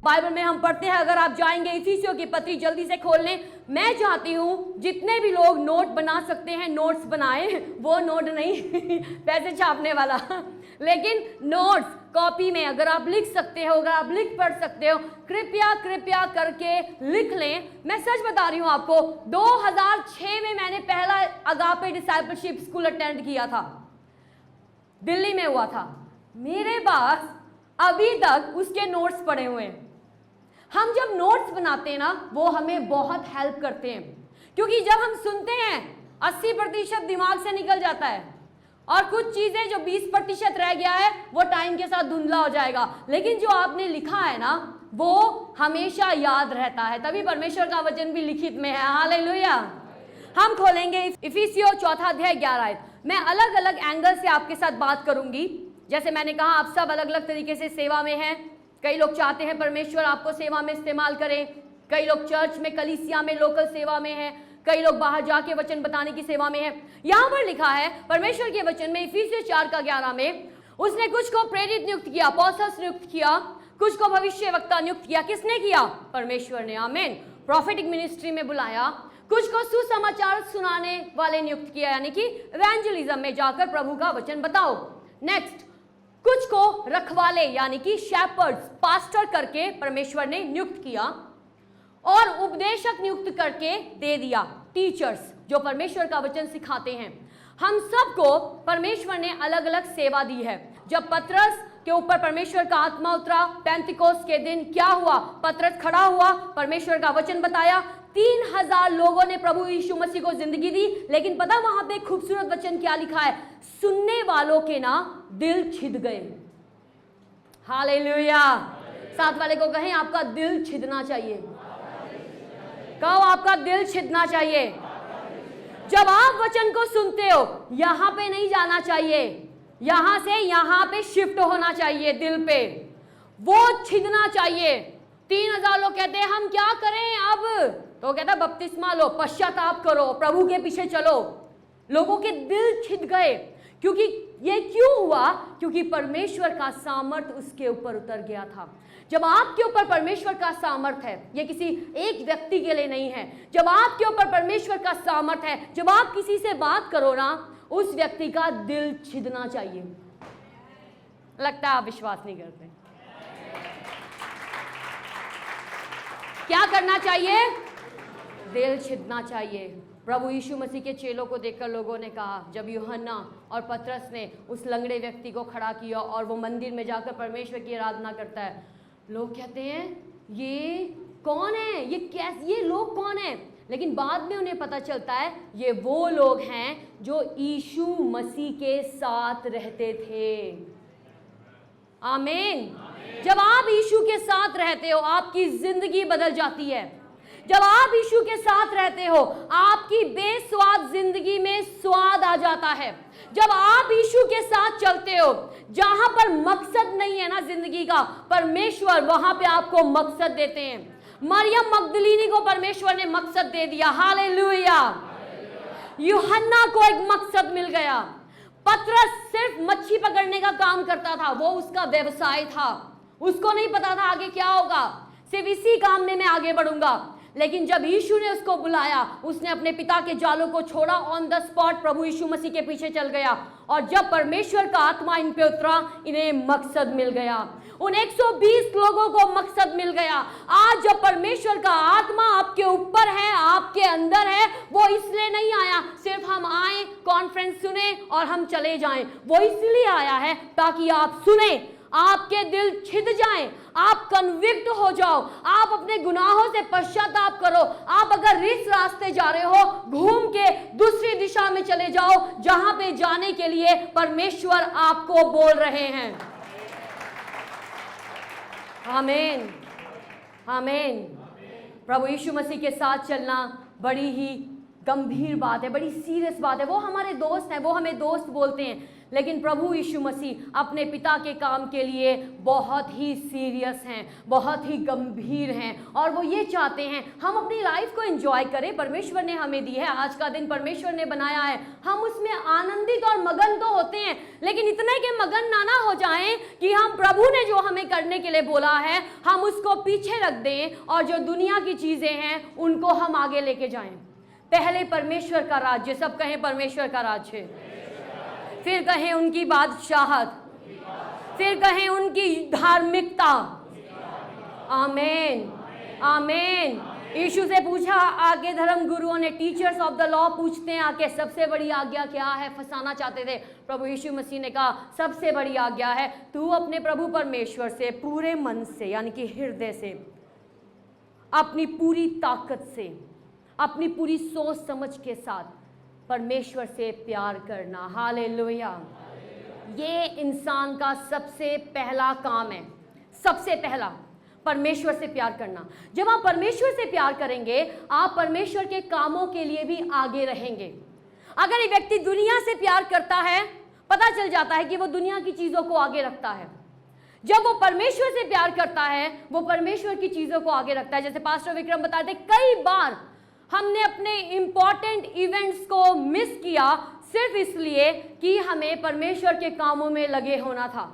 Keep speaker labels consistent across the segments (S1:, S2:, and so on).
S1: Bible में हम पढ़ते हैं, अगर आप जाएंगे इफिसियों की पत्री जल्दी से खोल लें। मैं चाहती हूं जितने भी लोग नोट बना सकते हैं नोट्स बनाएं, वो नोट नहीं पैसे छापने वाला, लेकिन नोट्स कॉपी में अगर आप लिख सकते हो, अगर आप लिख पढ़ सकते हो, कृपया कृपया करके लिख लें। मैं सच बता रही हूं आपको, 2006 में मैंने पहला अगापे डिसाइपलशिप स्कूल अटेंड किया था, दिल्ली में हुआ था। मेरे पास अभी तक उसके नोट्स पड़े हुए हैं। हम जब नोट्स बनाते हैं ना, वो हमें बहुत हेल्प करते हैं, क्योंकि जब हम सुनते हैं 80% दिमाग से निकल जाता है और कुछ चीजें जो 20% रह गया है वो टाइम के साथ धुंधला हो जाएगा, लेकिन जो आपने लिखा है ना वो हमेशा याद रहता है। तभी परमेश्वर का वचन भी लिखित में है। हालेलुया। हम खोलेंगे इफिसियों 4 अध्याय 11 आयत। मैं अलग अलग एंगल से आपके साथ बात करूंगी। जैसे मैंने कहा, आप सब अलग अलग तरीके से सेवा में हैं। कई लोग चाहते हैं परमेश्वर आपको सेवा में इस्तेमाल करें, कई लोग चर्च में, कलीसिया में, लोकल सेवा में हैं, कई लोग बाहर जाके वचन बताने की सेवा में हैं। यहां पर लिखा है परमेश्वर के वचन में इफिसियों 4:11 में, उसने कुछ को प्रेरित नियुक्त किया, अपोस्तल नियुक्त किया, कुछ को भविष्यवक्ता नियुक्त किया। किसने किया? परमेश्वर ने। आमीन। प्रोफेटिक मिनिस्ट्री में बुलाया। कुछ को सुसमाचार सुनाने वाले नियुक्त किया, यानी कि इवेंजलिज्म में जाकर प्रभु का वचन बताओ। नेक्स्ट, कुछ को रखवाले यानी कि शेपर्ड्स, पास्टर करके परमेश्वर ने नियुक्त किया, और उपदेशक नियुक्त करके दे दिया, टीचर्स जो परमेश्वर का वचन सिखाते हैं। हम सबको परमेश्वर ने अलग अलग सेवा दी है। जब पतरस के ऊपर परमेश्वर का आत्मा उतरा, पेंतिकोस्त के दिन क्या हुआ? पतरस खड़ा हुआ, परमेश्वर का वचन बताया, 3000 लोगों ने प्रभु यीशु मसीह को जिंदगी दी। लेकिन पता वहां पे खूबसूरत वचन क्या लिखा है? सुनने वालों के ना दिल छिद गए। हालेलुया। साथ वाले को कहें, आपका दिल छिदना चाहिए। कहो, आपका दिल छिदना चाहिए। जब आप वचन को सुनते हो, यहां पे नहीं जाना चाहिए, यहां से यहां पे शिफ्ट होना चाहिए, दिल पे वो छिदना चाहिए। 3000 लोग कहते हैं हम क्या करें अब, तो कहता है बपतिस्मा लो, पश्चाताप करो, प्रभु के पीछे चलो। लोगों के दिल छिद गए। क्योंकि ये क्यों हुआ? क्योंकि परमेश्वर का सामर्थ उसके ऊपर उतर गया था। जब आपके ऊपर परमेश्वर का सामर्थ है, ये किसी एक व्यक्ति के लिए नहीं है, जब आपके ऊपर परमेश्वर का सामर्थ है, जब आप किसी से बात करो ना, उस व्यक्ति का दिल छिदना चाहिए। लगता है आप विश्वास नहीं करते। क्या करना चाहिए? दिल छिदना चाहिए। प्रभु यीशु मसीह के चेलों को देखकर लोगों ने कहा, जब यूहन्ना और पतरस ने उस लंगड़े व्यक्ति को खड़ा किया और वो मंदिर में जाकर परमेश्वर की आराधना करता है, लोग कहते हैं ये कौन है, ये लोग कौन है? लेकिन बाद में उन्हें पता चलता है ये वो लोग हैं जो यीशु मसीह के साथ रहते थे। आमीन। जब आप यीशु के साथ रहते हो, आपकी जिंदगी बदल जाती है। जब आप यीशु के साथ रहते हो, आपकी बेस्वाद जिंदगी में स्वाद आ जाता है। जब आप यीशु के साथ चलते हो, जहां पर मकसद नहीं है ना जिंदगी का, परमेश्वर वहां पे आपको मकसद देते हैं। मरियम मगदलीनी को परमेश्वर ने मकसद दे दिया। हालेलुया। यूहन्ना को एक मकसद मिल गया। पतरस सिर्फ मच्छी पकड़ने का काम करता था, वो उसका व्यवसाय था, उसको नहीं पता था आगे क्या होगा, सिर्फ इसी काम में मैं आगे बढ़ूंगा। लेकिन जब यीशु ने उसको बुलाया, उसने अपने पिता के जालों को छोड़ा, ऑन द स्पॉट प्रभु यीशु मसीह के पीछे चल गया। और जब परमेश्वर का आत्मा इन पे उतरा, इन्हें मकसद मिल गया। उन 120 लोगों को मकसद मिल गया। आज जब परमेश्वर का आत्मा आपके ऊपर है, आपके अंदर है, वो इसलिए नहीं आया सिर्फ हम आए, कॉन्फ्रेंस सुने और हम चले जाएं। वो इसलिए आया है ताकि आप सुने, आपके दिल छिद जाएं, आप कन्विक्ट हो जाओ, आप अपने गुनाहों से पश्चाताप करो। आप अगर इस रास्ते जा रहे हो, घूम के दूसरी दिशा में चले जाओ, जहां पे जाने के लिए परमेश्वर आपको बोल रहे हैं। आमीन, आमीन। प्रभु यीशु मसीह के साथ चलना बड़ी ही गंभीर बात है, बड़ी सीरियस बात है। वो हमारे दोस्त हैं, वो हमें दोस्त बोलते हैं, लेकिन प्रभु यीशु मसीह अपने पिता के काम के लिए बहुत ही सीरियस हैं, बहुत ही गंभीर हैं, और वो ये चाहते हैं हम अपनी लाइफ को एंजॉय करें। परमेश्वर ने हमें दी है, आज का दिन परमेश्वर ने बनाया है, हम उसमें आनंदित और मगन तो होते हैं, लेकिन इतने के मगन ना हो जाएं कि हम प्रभु ने जो हमें करने के लिए बोला है हम उसको पीछे रख दें और जो दुनिया की चीजें हैं उनको हम आगे लेके जाएं। पहले परमेश्वर का राज्य, सब कहें परमेश्वर का राज्य, फिर कहें उनकी बादशाहत, फिर कहें उनकी धार्मिकता। आमीन, आमीन। यीशु से पूछा आगे, धर्म गुरुओं ने, टीचर्स ऑफ द लॉ पूछते हैं आके सबसे बड़ी आज्ञा क्या है, फंसाना चाहते थे। प्रभु यीशु मसीह ने कहा सबसे बड़ी आज्ञा है तू अपने प्रभु परमेश्वर से पूरे मन से, यानी कि हृदय से, अपनी पूरी ताकत से, अपनी पूरी सोच समझ के साथ परमेश्वर से प्यार करना। हालेलुया। ये इंसान का सबसे पहला काम है, सबसे पहला परमेश्वर से प्यार करना। जब आप परमेश्वर से प्यार करेंगे आप परमेश्वर के कामों के लिए भी आगे रहेंगे। अगर एक व्यक्ति दुनिया से प्यार करता है, पता चल जाता है कि वो दुनिया की चीजों को आगे रखता है। जब वो परमेश्वर से प्यार करता है वो परमेश्वर की चीजों को आगे रखता है। जैसे पास्टर विक्रम बताते, कई बार हमने अपने इंपॉर्टेंट इवेंट्स को मिस किया सिर्फ इसलिए कि हमें परमेश्वर के कामों में लगे होना था।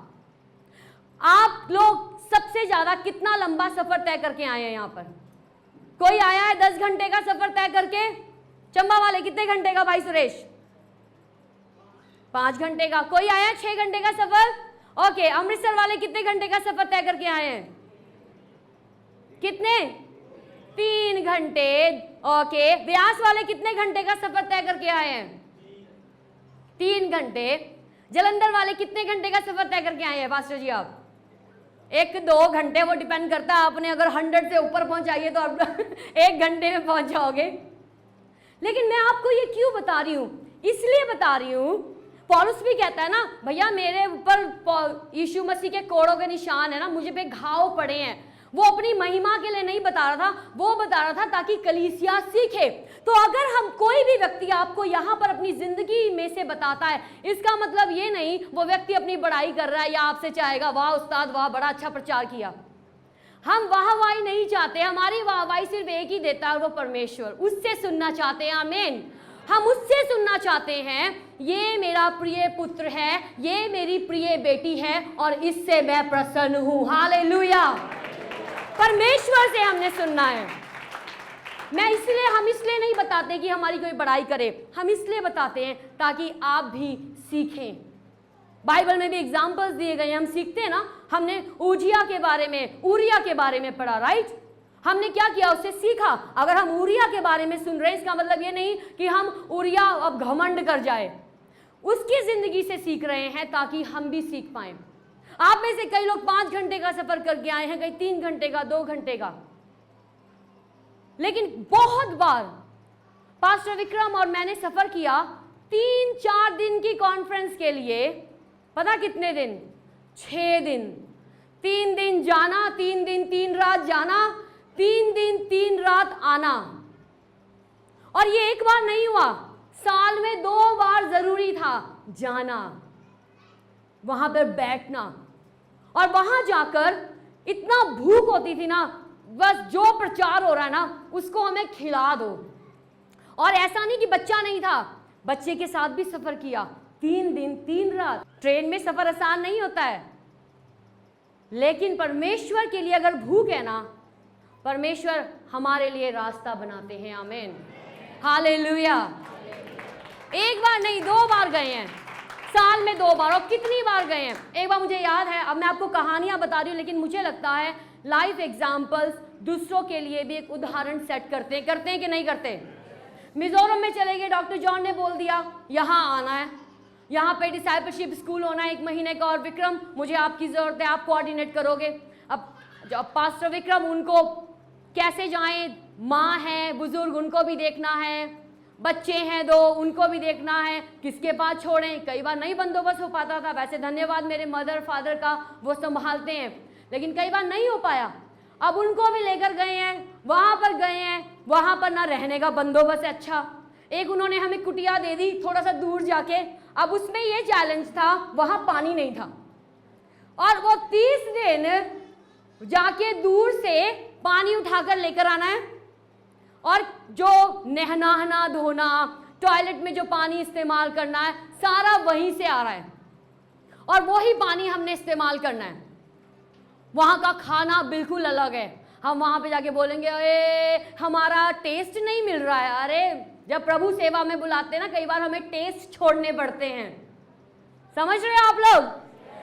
S1: आप लोग सबसे ज्यादा कितना लंबा सफर तय करके आए हैं यहाँ पर? कोई आया है 10 घंटे का सफर तय करके? चंबा वाले कितने घंटे का भाई सुरेश? 5 घंटे का। कोई आया 6 घंटे का सफर? ओके। अमृतसर वाले कितने घंटे का सफर तय करके आए हैं? कितने? 3 घंटे। ओके। व्यास वाले कितने घंटे का सफर तय करके आए हैं? 3 घंटे। जलंधर वाले कितने घंटे का सफर तय करके आए हैं पास्टर जी? आप 1-2 घंटे, वो डिपेंड करता है। आपने अगर 100 से ऊपर पहुंचाइए तो आप 1 घंटे में पहुंच जाओगे। लेकिन मैं आपको ये क्यों बता रही हूं? इसलिए बता रही हूं, पौलुस भी कहता है ना, भैया मेरे ऊपर यीशु मसीह के कोड़ों के निशान है ना, मुझे पे घाव पड़े हैं। वो अपनी महिमा के लिए नहीं बता रहा था, वो बता रहा था ताकि कलीसिया सीखे। तो अगर हम, कोई भी व्यक्ति आपको यहाँ पर अपनी जिंदगी में से बताता है, इसका मतलब ये नहीं वो व्यक्ति अपनी बड़ाई कर रहा है या आपसे चाहेगा वाह उस्ताद वाह बड़ा अच्छा प्रचार किया। हम वाहवाही नहीं चाहते, हमारी वाहवाही सिर्फ एक ही देता है, वो परमेश्वर, उससे सुनना चाहते हैं। आमीन। हम उससे सुनना चाहते हैं, ये मेरा प्रिय पुत्र है, ये मेरी प्रिय बेटी है और इससे मैं प्रसन्न हूं। हालेलुया। परमेश्वर से हमने सुनना है। हम इसलिए नहीं बताते कि हमारी कोई बड़ाई करे, हम इसलिए बताते हैं ताकि आप भी सीखें। बाइबल में भी एग्जाम्पल्स दिए गए हैं, हम सीखते हैं ना। हमने ऊजिया के बारे में, ऊरिया के बारे में पढ़ा, राइट? हमने क्या किया? उससे सीखा। अगर हम ऊरिया के बारे में सुन रहे हैं इसका मतलब ये नहीं कि हम ऊरिया अब घमंड कर जाए, उसकी जिंदगी से सीख रहे हैं ताकि हम भी सीख पाएं। आप में से कई लोग 5 घंटे का सफर करके आए हैं, कई 3 घंटे का, 2 घंटे का। लेकिन बहुत बार पास्टर विक्रम और मैंने सफर किया 3-4 दिन की कॉन्फ्रेंस के लिए। पता कितने दिन? 6 दिन। 3 दिन जाना, 3 दिन 3 रात जाना, 3 दिन 3 रात आना। और ये एक बार नहीं हुआ, साल में 2 बार जरूरी था जाना, वहां पर बैठना। और वहां जाकर इतना भूख होती थी ना, बस जो प्रचार हो रहा है ना उसको हमें खिला दो। और ऐसा नहीं कि बच्चा नहीं था, बच्चे के साथ भी सफर किया, 3 दिन 3 रात। ट्रेन में सफर आसान नहीं होता है, लेकिन परमेश्वर के लिए अगर भूख है ना, परमेश्वर हमारे लिए रास्ता बनाते हैं। आमीन, हालेलुया। एक बार नहीं 2 बार गए हैं, साल में 2 बार। और कितनी बार गए हैं? एक बार मुझे याद है, अब मैं आपको कहानियां बता रही हूँ, लेकिन मुझे लगता है लाइफ एग्जाम्पल्स दूसरों के लिए भी एक उदाहरण सेट करते हैं कि नहीं करते? मिजोरम में चले गए, डॉक्टर जॉन ने बोल दिया यहाँ आना है, यहाँ पे डिसाइपलशिप स्कूल होना है 1 महीने का, और विक्रम मुझे आपकी ज़रूरत है, आप कोऑर्डिनेट करोगे। अब पास्टर विक्रम, उनको कैसे जाएं? माँ है, बुजुर्ग, उनको भी देखना है, बच्चे हैं 2, उनको भी देखना है, किसके पास छोड़ें? कई बार नहीं बंदोबस्त हो पाता था। वैसे धन्यवाद मेरे मदर फादर का, वो संभालते हैं, लेकिन कई बार नहीं हो पाया। अब उनको भी लेकर गए हैं, वहाँ पर गए हैं, वहाँ पर ना रहने का बंदोबस्त है अच्छा। एक उन्होंने हमें कुटिया दे दी थोड़ा सा दूर जाके, अब उसमें ये चैलेंज था, वहां पानी नहीं था और वो 30 दिन जाके दूर से पानी उठाकर लेकर आना है और जो नहाना धोना, टॉयलेट में जो पानी इस्तेमाल करना है, सारा वहीं से आ रहा है और वही पानी हमने इस्तेमाल करना है। वहां का खाना बिल्कुल अलग है। हम वहां पे जाके बोलेंगे अरे हमारा टेस्ट नहीं मिल रहा है। अरे जब प्रभु सेवा में बुलाते हैं ना, कई बार हमें टेस्ट छोड़ने पड़ते हैं। समझ रहे हो आप लोग?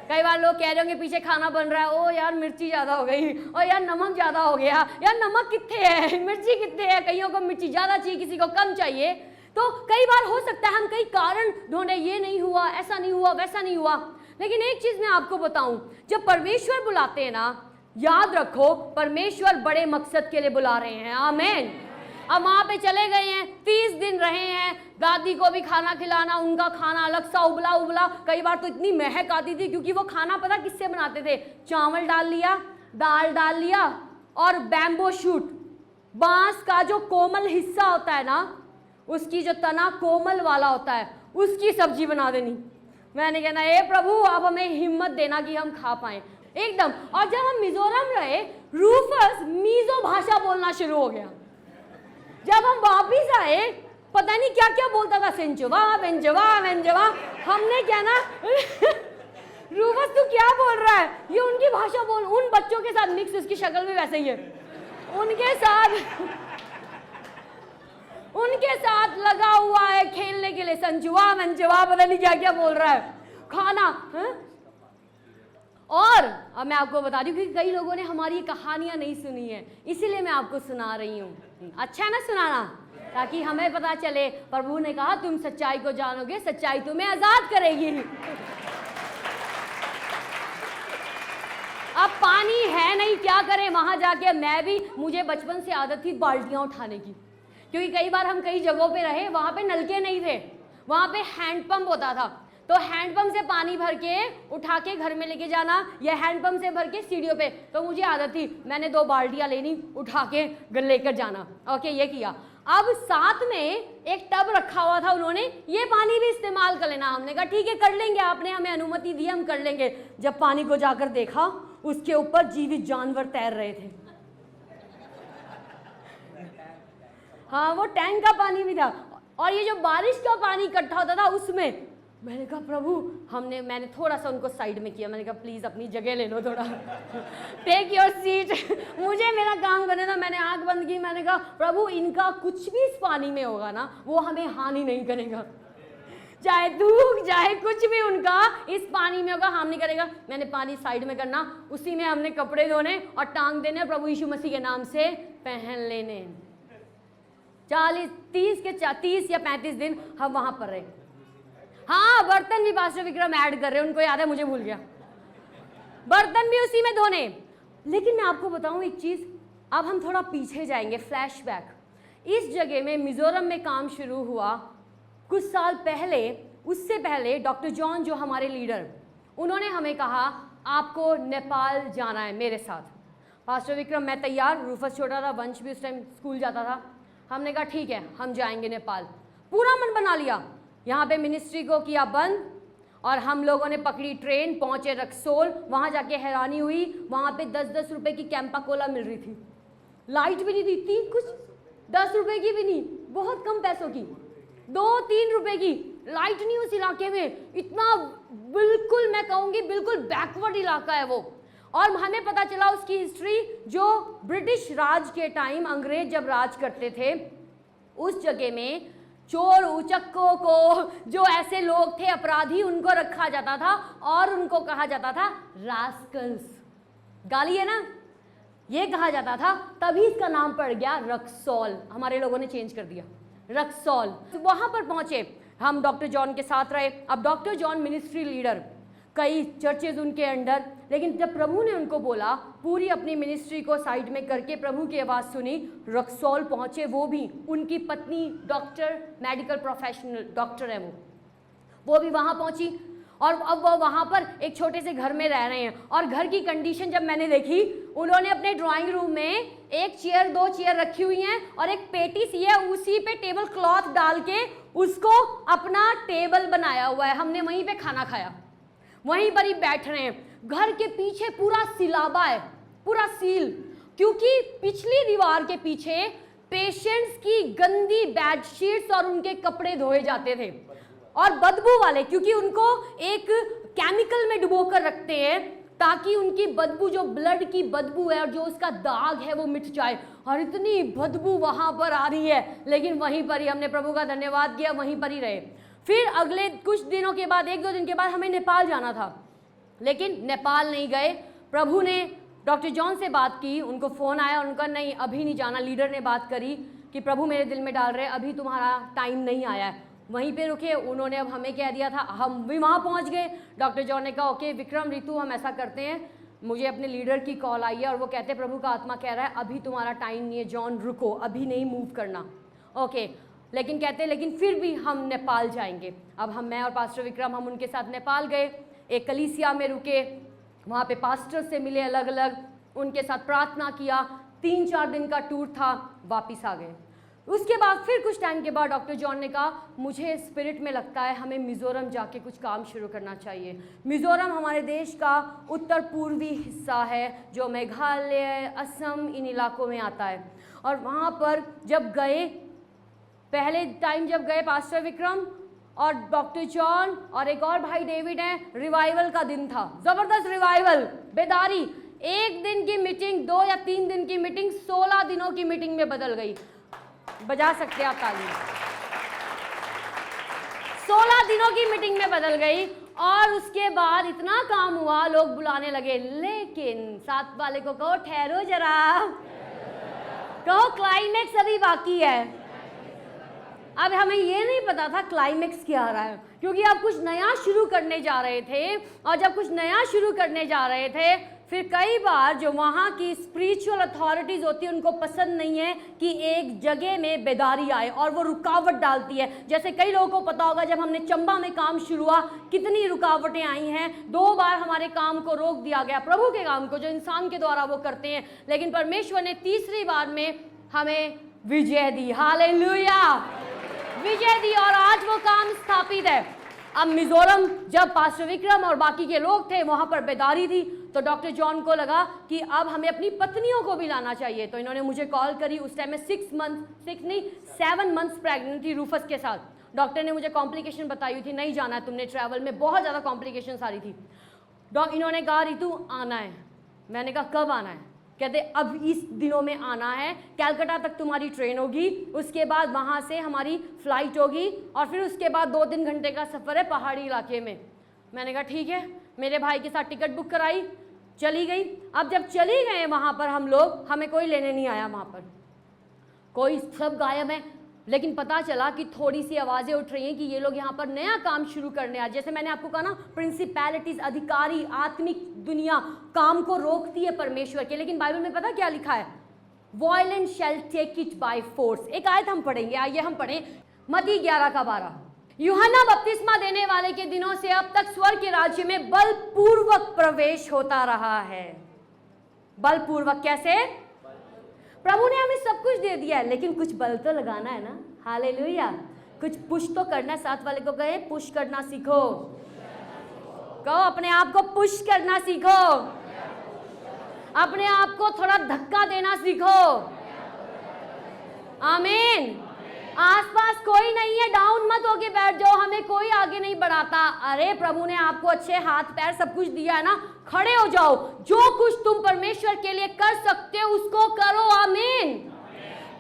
S1: कई बार लोग कह रहे होंगे पीछे खाना बन रहा है, ओ यार मिर्ची ज़्यादा हो गई, और यार नमक ज़्यादा हो गया, यार नमक कितने है, मिर्ची कितने है, कईयों को मिर्ची ज़्यादा चाहिए, किसी को कम चाहिए। तो कई बार हो सकता है हम कई कारण ढूंढे, ये नहीं हुआ, ऐसा नहीं हुआ, वैसा नहीं हुआ। लेकिन एक चीज़ मैं आपको बताऊं, जब परमेश्वर बुलाते हैं ना, याद रखो परमेश्वर बड़े मकसद के लिए बुला रहे हैं। आमीन। अब वहाँ पे चले गए हैं, 30 दिन रहे हैं, दादी को भी खाना खिलाना, उनका खाना अलग सा उबला उबला, कई बार तो इतनी महक आती थी, क्योंकि वो खाना पता किससे बनाते थे? चावल डाल लिया, दाल डाल लिया और बैम्बो शूट, बांस का जो कोमल हिस्सा होता है ना, उसकी जो तना कोमल वाला होता है, उसकी सब्जी बना देनी। मैंने कहना हे प्रभु आप हमें हिम्मत देना कि हम खा पाए एकदम। और जब हम मिजोरम रहे, रूफस मीजो भाषा बोलना शुरू हो गया। जब हम वापिस आए, पता नहीं क्या क्या बोलता था, सेंचवा बेंजवा वेंजवा। हमने क्या ना रूफस तू क्या बोल रहा है? ये उनकी भाषा बोल, उन बच्चों के साथ मिक्स, उसकी शक्ल भी वैसे ही है, उनके साथ लगा हुआ है खेलने के लिए, संजुआ मंजुआ पता नहीं क्या क्या बोल रहा है, खाना है? और अब मैं आपको बता रही हूँ कि कई लोगों ने हमारी कहानियां नहीं सुनी है, इसीलिए मैं आपको सुना रही हूँ। अच्छा है ना सुनाना, ताकि हमें पता चले। प्रभु ने कहा तुम सच्चाई को जानोगे, सच्चाई तुम्हें आजाद करेगी। अब पानी है नहीं, क्या करें? वहां जाके मुझे बचपन से आदत थी बाल्टियां उठाने की, क्योंकि कई बार हम कई जगहों पे रहे, वहां पे नलके नहीं थे, वहां पे हैंडपंप होता था। तो हैंडपंप से पानी भर के उठा के घर में लेके जाना, या हैंडपंप से भर के सीढ़ियों पे। तो मुझे आदत थी, मैंने 2 बाल्टियां लेनी, उठा के लेकर जाना। ओके, ये किया। अब साथ में एक टब रखा हुआ था, उन्होंने ये पानी भी इस्तेमाल कर लेना। हमने कहा ठीक है कर लेंगे, आपने हमें अनुमति दी, हम कर लेंगे। जब पानी को जाकर देखा, उसके ऊपर जीवित जानवर तैर रहे थे। हाँ, वो टैंक का पानी भी था, और ये जो बारिश का पानी इकट्ठा होता था उसमें। मैंने कहा प्रभु, मैंने थोड़ा सा उनको साइड में किया, मैंने कहा प्लीज़ अपनी जगह ले लो थोड़ा, टेक योर सीट, मुझे मेरा काम करने दो। मैंने आंख बंद की, मैंने कहा प्रभु इनका कुछ भी इस पानी में होगा ना, वो हमें हानि नहीं करेगा, चाहे धूप चाहे कुछ भी उनका इस पानी में होगा, हार्म नहीं करेगा। मैंने पानी साइड में करना, उसी में हमने कपड़े धोने और टांग देने, प्रभु यीशु मसीह के नाम से पहन लेने। 30 या 35 दिन हम वहां पर रहे। हाँ, बर्तन भी पास्टर विक्रम ऐड कर रहे हैं, उनको याद है, मुझे भूल गया, बर्तन भी उसी में धोने। लेकिन मैं आपको बताऊं एक चीज, अब हम थोड़ा पीछे जाएंगे, फ्लैशबैक। इस जगह में मिजोरम में काम शुरू हुआ कुछ साल पहले। उससे पहले डॉक्टर जॉन जो हमारे लीडर, उन्होंने हमें कहा आपको नेपाल जाना है मेरे साथ। पास्टर विक्रम मैं तैयार, रूफस छोटा था, वंश भी उस टाइम स्कूल जाता था। हमने कहा ठीक है हम जाएंगे नेपाल। पूरा मन बना लिया, यहाँ पे मिनिस्ट्री को किया बंद, और हम लोगों ने पकड़ी ट्रेन, पहुँचे रक्सोल। वहाँ जाके हैरानी हुई, वहाँ पे 10-10 रुपए की कैंपा कोला मिल रही थी, लाइट भी नहीं थी, कुछ 10 रुपए की भी नहीं, बहुत कम पैसों की, 2-3 रुपए की लाइट नहीं उस इलाके में। इतना बिल्कुल मैं कहूँगी बिल्कुल बैकवर्ड इलाका है वो। और हमें पता चला उसकी हिस्ट्री, जो ब्रिटिश राज के टाइम, अंग्रेज जब राज करते थे, उस जगह में चोर उचक्कों को, जो ऐसे लोग थे अपराधी, उनको रखा जाता था और उनको कहा जाता था रास्कल्स। गाली है ना, ये कहा जाता था। तभी इसका नाम पड़ गया रक्सौल, हमारे लोगों ने चेंज कर दिया रक्सौल। तो वहां पर पहुंचे हम, डॉक्टर जॉन के साथ रहे। अब डॉक्टर जॉन मिनिस्ट्री लीडर, कई चर्चेज उनके अंडर, लेकिन जब प्रभु ने उनको बोला, पूरी अपनी मिनिस्ट्री को साइड में करके प्रभु की आवाज़ सुनी, रक्सौल पहुंचे। वो भी, उनकी पत्नी डॉक्टर, मेडिकल प्रोफेशनल डॉक्टर है वो भी वहां पहुंची। और अब वो वहां पर एक छोटे से घर में रह रहे हैं। और घर की कंडीशन जब मैंने देखी, उन्होंने अपने ड्राइंग रूम में एक चेयर 2 चेयर रखी हुई हैं और एक पेटी सी है, उसी पे टेबल क्लॉथ डाल के उसको अपना टेबल बनाया हुआ है। हमने वहीं पे खाना खाया, वहीं पर ही बैठ रहे हैं। घर के पीछे पूरा सिलाबा है, पूरा सील, क्योंकि पिछली दीवार के पीछे पेशेंट्स की गंदी बेडशीट्स और उनके कपड़े धोए जाते थे और बदबू वाले, क्योंकि उनको एक केमिकल में डुबो कर रखते हैं ताकि उनकी बदबू, जो ब्लड की बदबू है और जो उसका दाग है वो मिट जाए। और इतनी बदबू वहां पर आ रही है, लेकिन वहीं पर ही हमने प्रभु का धन्यवाद किया, वहीं पर ही रहे। फिर अगले कुछ दिनों के बाद, 1-2 दिन के बाद हमें नेपाल जाना था, लेकिन नेपाल नहीं गए। प्रभु ने डॉक्टर जॉन से बात की, उनको फ़ोन आया, उनका नहीं अभी नहीं जाना। लीडर ने बात करी कि प्रभु मेरे दिल में डाल रहे हैं, अभी तुम्हारा टाइम नहीं आया है। वहीं पे रुके, उन्होंने अब हमें कह दिया था, हम भी वहाँ पहुँच गए। डॉक्टर जॉन ने कहा ओके विक्रम रितु, हम ऐसा करते हैं, मुझे अपने लीडर की कॉल आई है और वो कहते हैं प्रभु का आत्मा कह रहा है अभी तुम्हारा टाइम नहीं है जॉन, रुको, अभी नहीं मूव करना। ओके, लेकिन कहते हैं लेकिन फिर भी हम नेपाल जाएंगे। अब मैं और पास्टर विक्रम, हम उनके साथ नेपाल गए, एक कलीसिया में रुके, वहाँ पे पास्टर से मिले अलग अलग, उनके साथ प्रार्थना किया। 3-4 दिन का टूर था, वापिस आ गए। उसके बाद फिर कुछ टाइम के बाद डॉक्टर जॉन ने कहा मुझे स्पिरिट में लगता है हमें मिज़ोरम जाके कुछ काम शुरू करना चाहिए। मिज़ोरम हमारे देश का उत्तर पूर्वी हिस्सा है जो मेघालय, असम, इन इलाकों में आता है। और वहाँ पर जब गए, पहले टाइम जब गए पास्टर विक्रम और डॉक्टर जॉन और एक और भाई डेविड हैं, रिवाइवल का दिन था, ज़बरदस्त रिवाइवल, बेदारी। 1 दिन की मीटिंग 2 या 3 दिन की मीटिंग 16 दिनों की मीटिंग में बदल गई। बजा सकते हैं आप ताली। 16 दिनों की मीटिंग में बदल गई और उसके बाद इतना काम हुआ, लोग बुलाने लगे। लेकिन साथ वाले को कहो ठहरो जरा, कहो क्लाइमेक्स अभी बाकी है। अब हमें ये नहीं पता था क्लाइमेक्स क्या आ रहा है, क्योंकि अब कुछ नया शुरू करने जा रहे थे। और जब कुछ नया शुरू करने जा रहे थे, फिर कई बार जो वहाँ की स्पिरिचुअल अथॉरिटीज़ होती है उनको पसंद नहीं है कि एक जगह में बेदारी आए, और वो रुकावट डालती है। जैसे कई लोगों को पता होगा जब हमने चंबा में काम शुरू हुआ कितनी रुकावटें आई हैं। 2 बार हमारे काम को रोक दिया गया, प्रभु के काम को जो इंसान के द्वारा वो करते हैं, लेकिन परमेश्वर ने तीसरी बार में हमें विजय दी। हालेलुया, विजय दी और आज वो काम स्थापित है। अब मिजोरम जब पास्टर विक्रम और बाकी के लोग थे वहाँ पर बेदारी थी, तो डॉक्टर जॉन को लगा कि अब हमें अपनी पत्नियों को भी लाना चाहिए। तो इन्होंने मुझे कॉल करी। उस टाइम में 7 मंथ्स प्रेग्नेंट थी रूफस के साथ। डॉक्टर ने मुझे कॉम्प्लिकेशन बताई हुई थी, नहीं जाना है तुमने ट्रैवल में, बहुत ज़्यादा कॉम्प्लिकेशन सारी थी। इन्होंने कहा रितु आना है। मैंने कहा कब आना है? कहते अब इस दिनों में आना है, कैलकाटा तक तुम्हारी ट्रेन होगी, उसके बाद वहाँ से हमारी फ़्लाइट होगी और फिर उसके बाद 2-3 घंटे का सफ़र है पहाड़ी इलाके में। मैंने कहा ठीक है, मेरे भाई के साथ टिकट बुक कराई, चली गई। अब जब चली गए वहाँ पर हम लोग, हमें कोई लेने नहीं आया वहाँ पर, कोई, सब गायब है। लेकिन पता चला कि थोड़ी सी आवाज़ें उठ रही हैं कि ये लोग यहाँ पर नया काम शुरू करने आए। जैसे मैंने आपको कहा ना, प्रिंसिपैलिटीज़, अधिकारी, आत्मिक दुनिया काम को रोकती है परमेश्वर के, लेकिन बाइबल में पता क्या लिखा है? Violent shall take it by force. एक आयत हम पढ़ेंगे, आइए हम पढ़ें मत्ती 11:12। यूहन्ना बपतिस्मा देने वाले के दिनों से अब तक स्वर्ग के राज्य में बलपूर्वक प्रवेश होता रहा है। बलपूर्वक कैसे? प्रभु ने हमें सब कुछ दे दिया है, लेकिन कुछ बल तो लगाना है ना। हालेलुया, कुछ पुश तो करना। साथ वाले को कहे पुश करना सीखो, कहो अपने आप को पुश करना सीखो, अपने आप को थोड़ा धक्का देना सीखो। आमीन। आसपास कोई नहीं है, डाउन मत होके बैठ जाओ, हमें कोई आगे नहीं बढ़ाता। अरे प्रभु ने आपको अच्छे हाथ पैर सब कुछ दिया है ना, खड़े हो जाओ। जो कुछ तुम परमेश्वर के लिए कर सकते हो उसको करो। आमीन।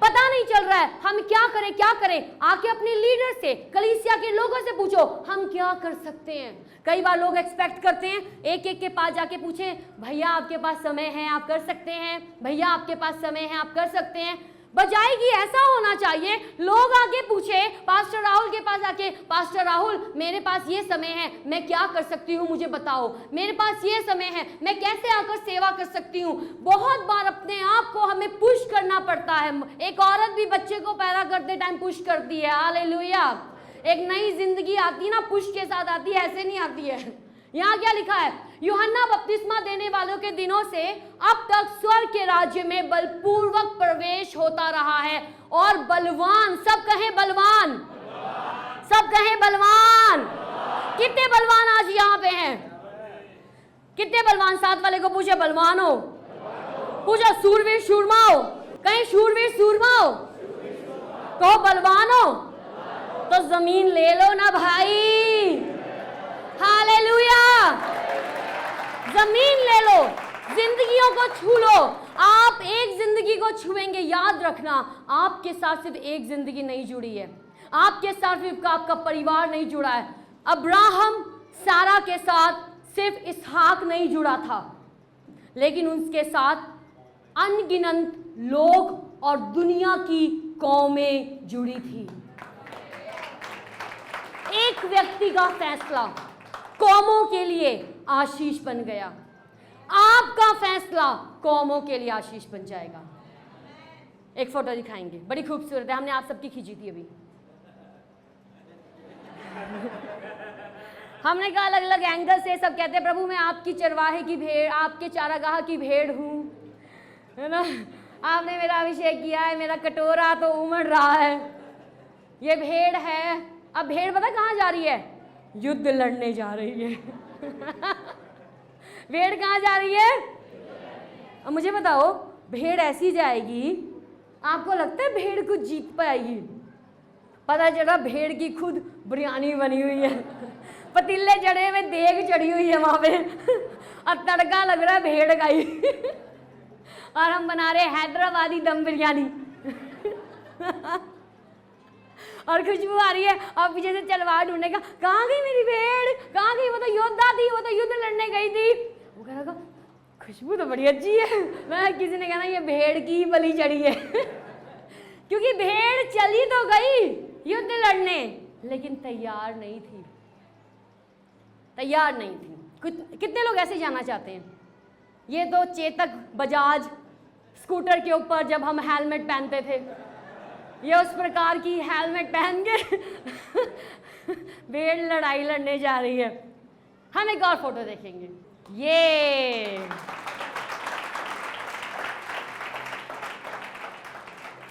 S1: पता नहीं चल रहा है हम क्या करें क्या करें, आके अपने लीडर से, कलीसिया के लोगों से पूछो हम क्या कर सकते हैं। कई बार लोग एक्सपेक्ट करते हैं एक एक के पास जाके पूछे, भैया आपके पास समय है आप कर सकते हैं, भैया आपके पास समय है आप कर सकते हैं। बजाय कि ऐसा होना चाहिए, लोग आके पूछे पास्टर राहुल के पास आके, पास्टर राहुल मेरे पास ये समय है, मैं क्या कर सकती हूँ मुझे बताओ, मेरे पास ये समय है, मैं कैसे आकर सेवा कर सकती हूँ। बहुत बार अपने आप को हमें पुश करना पड़ता है। एक औरत भी बच्चे को पैदा करते टाइम पुश करती है। हालेलुया। एक नई जिंदगी आती है ना, पुश के साथ आती है, ऐसे नहीं आती है। यहाँ क्या लिखा है? यूहन्ना बपतिस्मा देने वालों के दिनों से अब तक स्वर्ग के राज्य में बलपूर्वक प्रवेश होता रहा है और बलवान, सब कहें बलवान, सब कहें बलवान। कितने बलवान आज यहाँ पे हैं? कितने बलवान? साथ वाले को पूछे बलवान हो, पूछो सूरवीर सूरमा हो, कहीं शूरवीर सूरमा हो, कहो बलवान हो, तो जमीन ले लो ना भाई। हालेलुया, जमीन ले लो, जिंदगियों को छू लो। आप एक जिंदगी को छुएंगे, याद रखना आपके साथ सिर्फ एक जिंदगी नहीं जुड़ी है, आपके साथ सिर्फ आपका परिवार नहीं जुड़ा है। अब्राहम सारा के साथ सिर्फ इसहाक नहीं जुड़ा था, लेकिन उसके साथ अनगिनत लोग और दुनिया की कौमें जुड़ी थी। एक व्यक्ति का फैसला कौमों के लिए आशीष बन गया। आपका फैसला कौमों के लिए आशीष बन जाएगा। एक फोटो दिखाएंगे, बड़ी खूबसूरत है, हमने आप सबकी खींची थी अभी। हमने कहा अलग अलग एंगल से, सब कहते हैं प्रभु मैं आपकी चरवाहे की भेड़, आपके चारागाह की भेड़ हूं, है ना। आपने मेरा अभिषेक किया है, मेरा कटोरा तो उमड़ रहा है, ये भेड़ है। अब भेड़ पता कहाँ जा रही है? युद्ध लड़ने जा रही है। भेड़ कहाँ जा रही है? अब मुझे बताओ, भेड़ ऐसी जाएगी, आपको लगता है भेड़ कुछ जीत पाएगी? पता चला भेड़ की खुद बिरयानी बनी हुई है, पतीले चढ़े हुए, देग चढ़ी हुई है वहां पे, और तड़का लग रहा है भेड़ का ही, और हम बना रहे हैदराबादी दम बिरयानी। और खुशबू आ रही है, और पीछे से तलवार ढूंढने का, कहाँ गई मेरी भेड़, कहाँ गई? वो तो योद्धा थी, वो तो युद्ध लड़ने गई थी। वो कह रहा खुशबू तो बड़ी अच्छी है। मैं किसी ने कहना ये भेड़ की बलि चढ़ी है। क्योंकि भेड़ चली तो गई युद्ध लड़ने, लेकिन तैयार नहीं थी, तैयार नहीं थी। कितने लोग ऐसे जाना चाहते हैं? ये तो चेतक बजाज स्कूटर के ऊपर जब हम हेलमेट पहनते थे, ये उस प्रकार की हेलमेट पहन के भेड़ लड़ाई लड़ने जा रही है। हम एक और फोटो देखेंगे। ये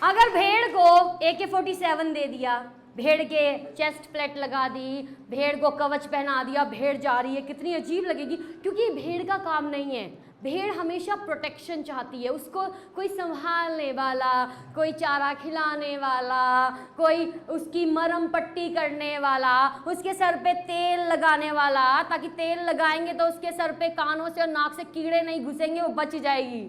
S1: अगर भेड़ को AK-47 दे दिया, भेड़ के चेस्ट प्लेट लगा दी, भेड़ को कवच पहना दिया, भेड़ जा रही है, कितनी अजीब लगेगी। क्योंकि भेड़ का काम नहीं है, भेड़ हमेशा प्रोटेक्शन चाहती है, उसको कोई संभालने वाला, कोई चारा खिलाने वाला, कोई उसकी मरहम पट्टी करने वाला, उसके सर पे तेल लगाने वाला, ताकि तेल लगाएंगे तो उसके सर पे कानों से और नाक से कीड़े नहीं घुसेंगे, वो बच जाएगी।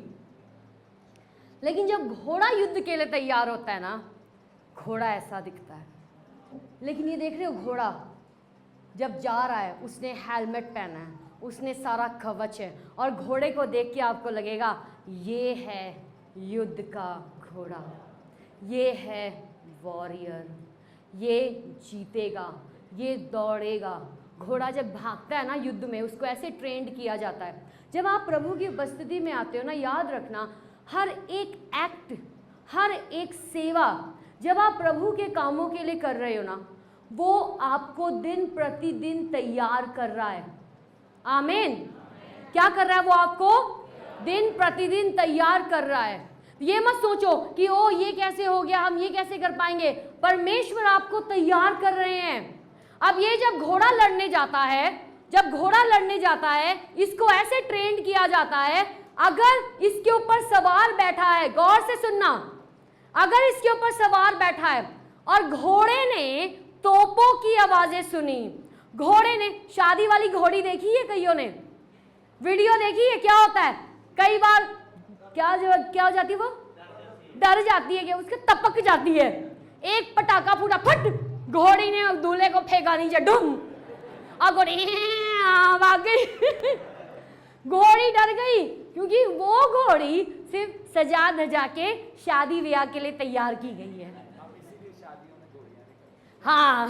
S1: लेकिन जब घोड़ा युद्ध के लिए तैयार होता है ना, घोड़ा ऐसा दिखता है। लेकिन ये देख रहे हो, घोड़ा जब जा रहा है, उसने हेलमेट पहना है, उसने सारा कवच है, और घोड़े को देख के आपको लगेगा ये है युद्ध का घोड़ा, ये है वॉरियर, ये जीतेगा, ये दौड़ेगा। घोड़ा जब भागता है ना युद्ध में, उसको ऐसे ट्रेंड किया जाता है। जब आप प्रभु की उपस्थिति में आते हो ना, याद रखना हर एक एक्ट, हर एक सेवा जब आप प्रभु के कामों के लिए कर रहे हो ना, वो आपको दिन प्रतिदिन तैयार कर रहा है। आमीन। क्या कर रहा है वो? आपको दिन प्रतिदिन तैयार कर रहा है। ये मत सोचो कि ओ ये कैसे हो गया, हम ये कैसे कर पाएंगे। परमेश्वर आपको तैयार कर रहे हैं। अब ये जब घोड़ा लड़ने जाता है, जब घोड़ा लड़ने जाता है, इसको ऐसे ट्रेन किया जाता है, अगर इसके ऊपर सवार बैठा है, गौर से सुनना, अगर इसके ऊपर सवार बैठा है और घोड़े ने तोपों की आवाजें सुनी, घोड़े ने, शादी वाली घोड़ी देखी है कईयों ने, वीडियो देखी है, क्या होता है कई बार, क्या हो जाती है, वो डर जाती है कि उसके तपक जाती है, एक पटाखा फूटा, फट, घोड़ी ने दूल्हे को फेंका नीचे, डुम, और घोड़ी भाग गई। घोड़ी डर गई, क्योंकि वो घोड़ी सिर्फ सजा धजा के शादी ब्याह के लिए तैयार की गई है। हाँ,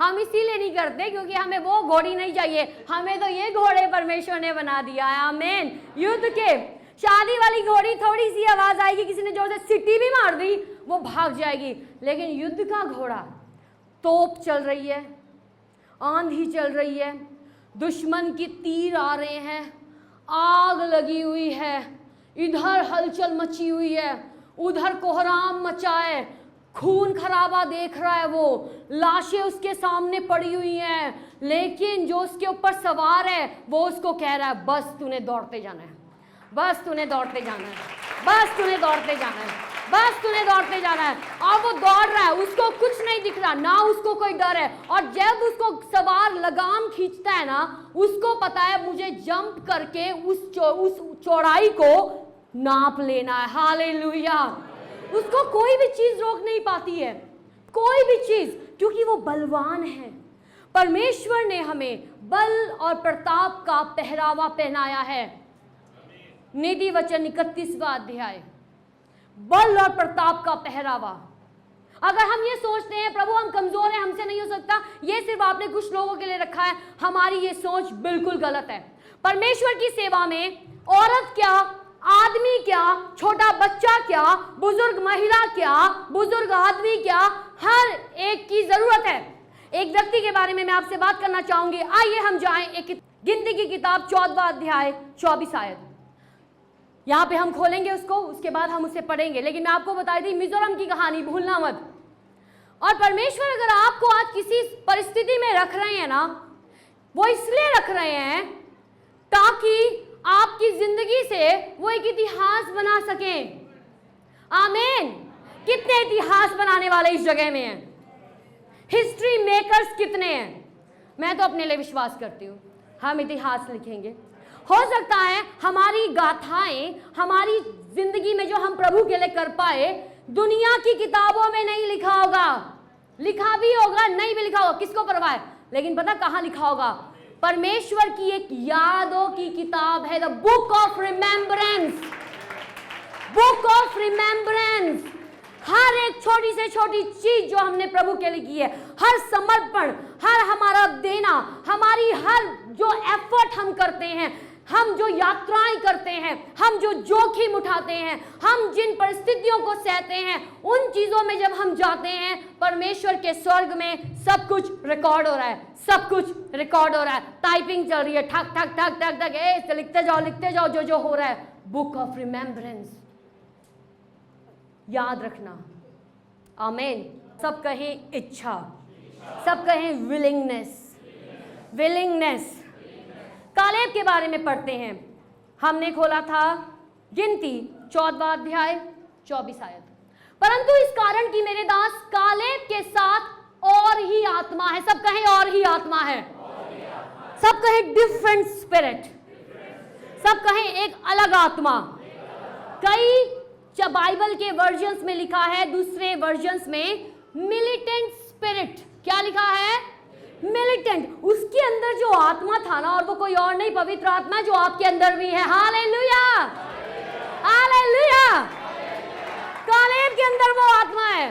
S1: हम इसीलिए नहीं करते क्योंकि हमें वो घोड़ी नहीं चाहिए, हमें तो ये घोड़े परमेश्वर ने बना दिया है। आमीन। युद्ध के शादी वाली घोड़ी, थोड़ी सी आवाज आएगी, किसी ने जोर से सीटी भी मार दी, वो भाग जाएगी। लेकिन युद्ध का घोड़ा, तोप चल रही है, आंधी चल रही है, दुश्मन की तीर आ रहे हैं, आग लगी हुई है, इधर हलचल मची हुई है, उधर कोहराम मचा है, खून खराबा देख रहा है, वो लाशें उसके सामने पड़ी हुई हैं, लेकिन जो उसके ऊपर सवार है वो उसको कह रहा है बस तूने दौड़ते जाना है, बस तूने दौड़ते जाना है, बस तूने दौड़ते जाना है, बस तूने दौड़ते जाना है। और वो दौड़ रहा है, उसको कुछ नहीं दिख रहा, ना उसको कोई डर है। और जब उसको सवार लगाम खींचता है ना, उसको पता है मुझे जंप करके उस चौड़ाई को नाप लेना है। हालेलुया। उसको कोई भी चीज रोक नहीं पाती है, कोई भी चीज, क्योंकि वो बलवान है। परमेश्वर ने हमें बल और प्रताप का पहरावा पहनाया है। नीति वचन 31वां अध्याय, बल और प्रताप का पहरावा। अगर हम ये सोचते हैं प्रभु हम कमजोर हैं, हमसे नहीं हो सकता, ये सिर्फ आपने कुछ लोगों के लिए रखा है, हमारी ये सोच बिल्कुल गलत है। परमेश्वर की सेवा में औरत क्या, आदमी क्या, छोटा बच्चा क्या, बुजुर्ग महिला क्या, बुजुर्ग आदमी क्या, हर एक की जरूरत है। एक व्यक्ति के बारे में मैं आपसे बात करना चाहूंगी। आइए हम जाएं एक गिनती की किताब 14वां अध्याय 24 आयत। यहाँ पे हम खोलेंगे उसको, उसके बाद हम उसे पढ़ेंगे। लेकिन मैं आपको बता दी मिजोरम की कहानी भूलना मत। और परमेश्वर अगर आपको आज किसी परिस्थिति में रख रहे हैं ना, वो इसलिए रख रहे हैं ताकि आपकी जिंदगी से वो एक इतिहास बना सकें। आमीन। कितने इतिहास बनाने वाले इस जगह में हैं? हिस्ट्री मेकर्स कितने हैं? मैं तो अपने लिए विश्वास करती हूँ हम इतिहास लिखेंगे। हो सकता है हमारी गाथाएं, हमारी जिंदगी में जो हम प्रभु के लिए कर पाए, दुनिया की किताबों में नहीं लिखा होगा, लिखा भी होगा नहीं भी लिखा होगा, किसको परवाह है, लेकिन पता कहां लिखा होगा? परमेश्वर की एक यादों की किताब है, the book of remembrance, book of remembrance. हर एक छोटी से छोटी चीज जो हमने प्रभु के लिए की है, हर समर्पण, हर हमारा देना, हमारी हर जो एफर्ट हम करते हैं, हम जो यात्राएं करते हैं, हम जो जोखिम उठाते हैं, हम जिन परिस्थितियों को सहते हैं, उन चीजों में जब हम जाते हैं, परमेश्वर के स्वर्ग में सब कुछ रिकॉर्ड हो रहा है, सब कुछ रिकॉर्ड हो रहा है। टाइपिंग चल रही है, ठक ठक ठक ठक ठक, लिखते जाओ जो जो हो रहा है। बुक ऑफ रिमेम्बरेंस, याद रखना। आमीन। सब कहें इच्छा, सब कहें विलिंगनेस, विलिंगनेस। कालेब के बारे में पढ़ते हैं। हमने खोला था गिनती 14वां अध्याय 24 आयत। परंतु इस कारण कि मेरे दास कालेब के साथ और ही आत्मा है, सब कहें और ही आत्मा है, सब कहें डिफरेंट स्पिरिट, सब कहें एक अलग आत्मा। कई बाइबल के वर्जन्स में लिखा है, दूसरे वर्जन्स में मिलिटेंट स्पिरिट। क्या लिखा है? मिलिटेंट। उसके अंदर जो आत्मा था ना, और वो कोई और नहीं, पवित्र आत्मा जो आपके अंदर भी है। Hallelujah, hallelujah. कालेब के अंदर वो आत्मा है,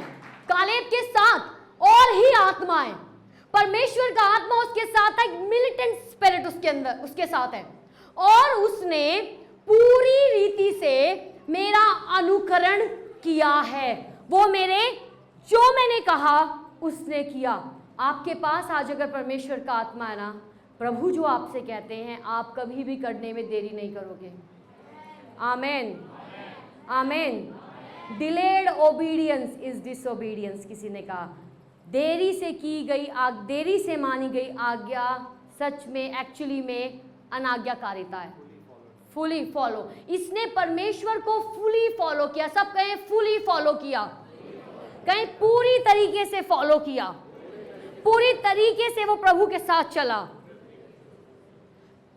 S1: कालेब के साथ और ही आत्मा है। परमेश्वर का आत्मा उसके साथ है, मिलिटेंट स्पिरिट उसके अंदर उसके साथ है, और उसने पूरी रीति से मेरा अनुकरण किया है। वो मेरे जो मैंने कहा उसने किया। आपके पास आज अगर परमेश्वर का आत्मा है ना, प्रभु जो आपसे कहते हैं, आप कभी भी करने में देरी नहीं करोगे। आमेन, आमेन। डिलेड ओबीडियंस इज डिसोबीडियंस, किसी ने कहा। देरी से की गई देरी से मानी गई आज्ञा सच में, एक्चुअली में अनाज्ञाकारिता है। फुली फॉलो, इसने परमेश्वर को फुली फॉलो किया। सब कहें फुली फॉलो किया, कहीं पूरी तरीके से फॉलो किया, पूरी तरीके से वो प्रभु के साथ चला।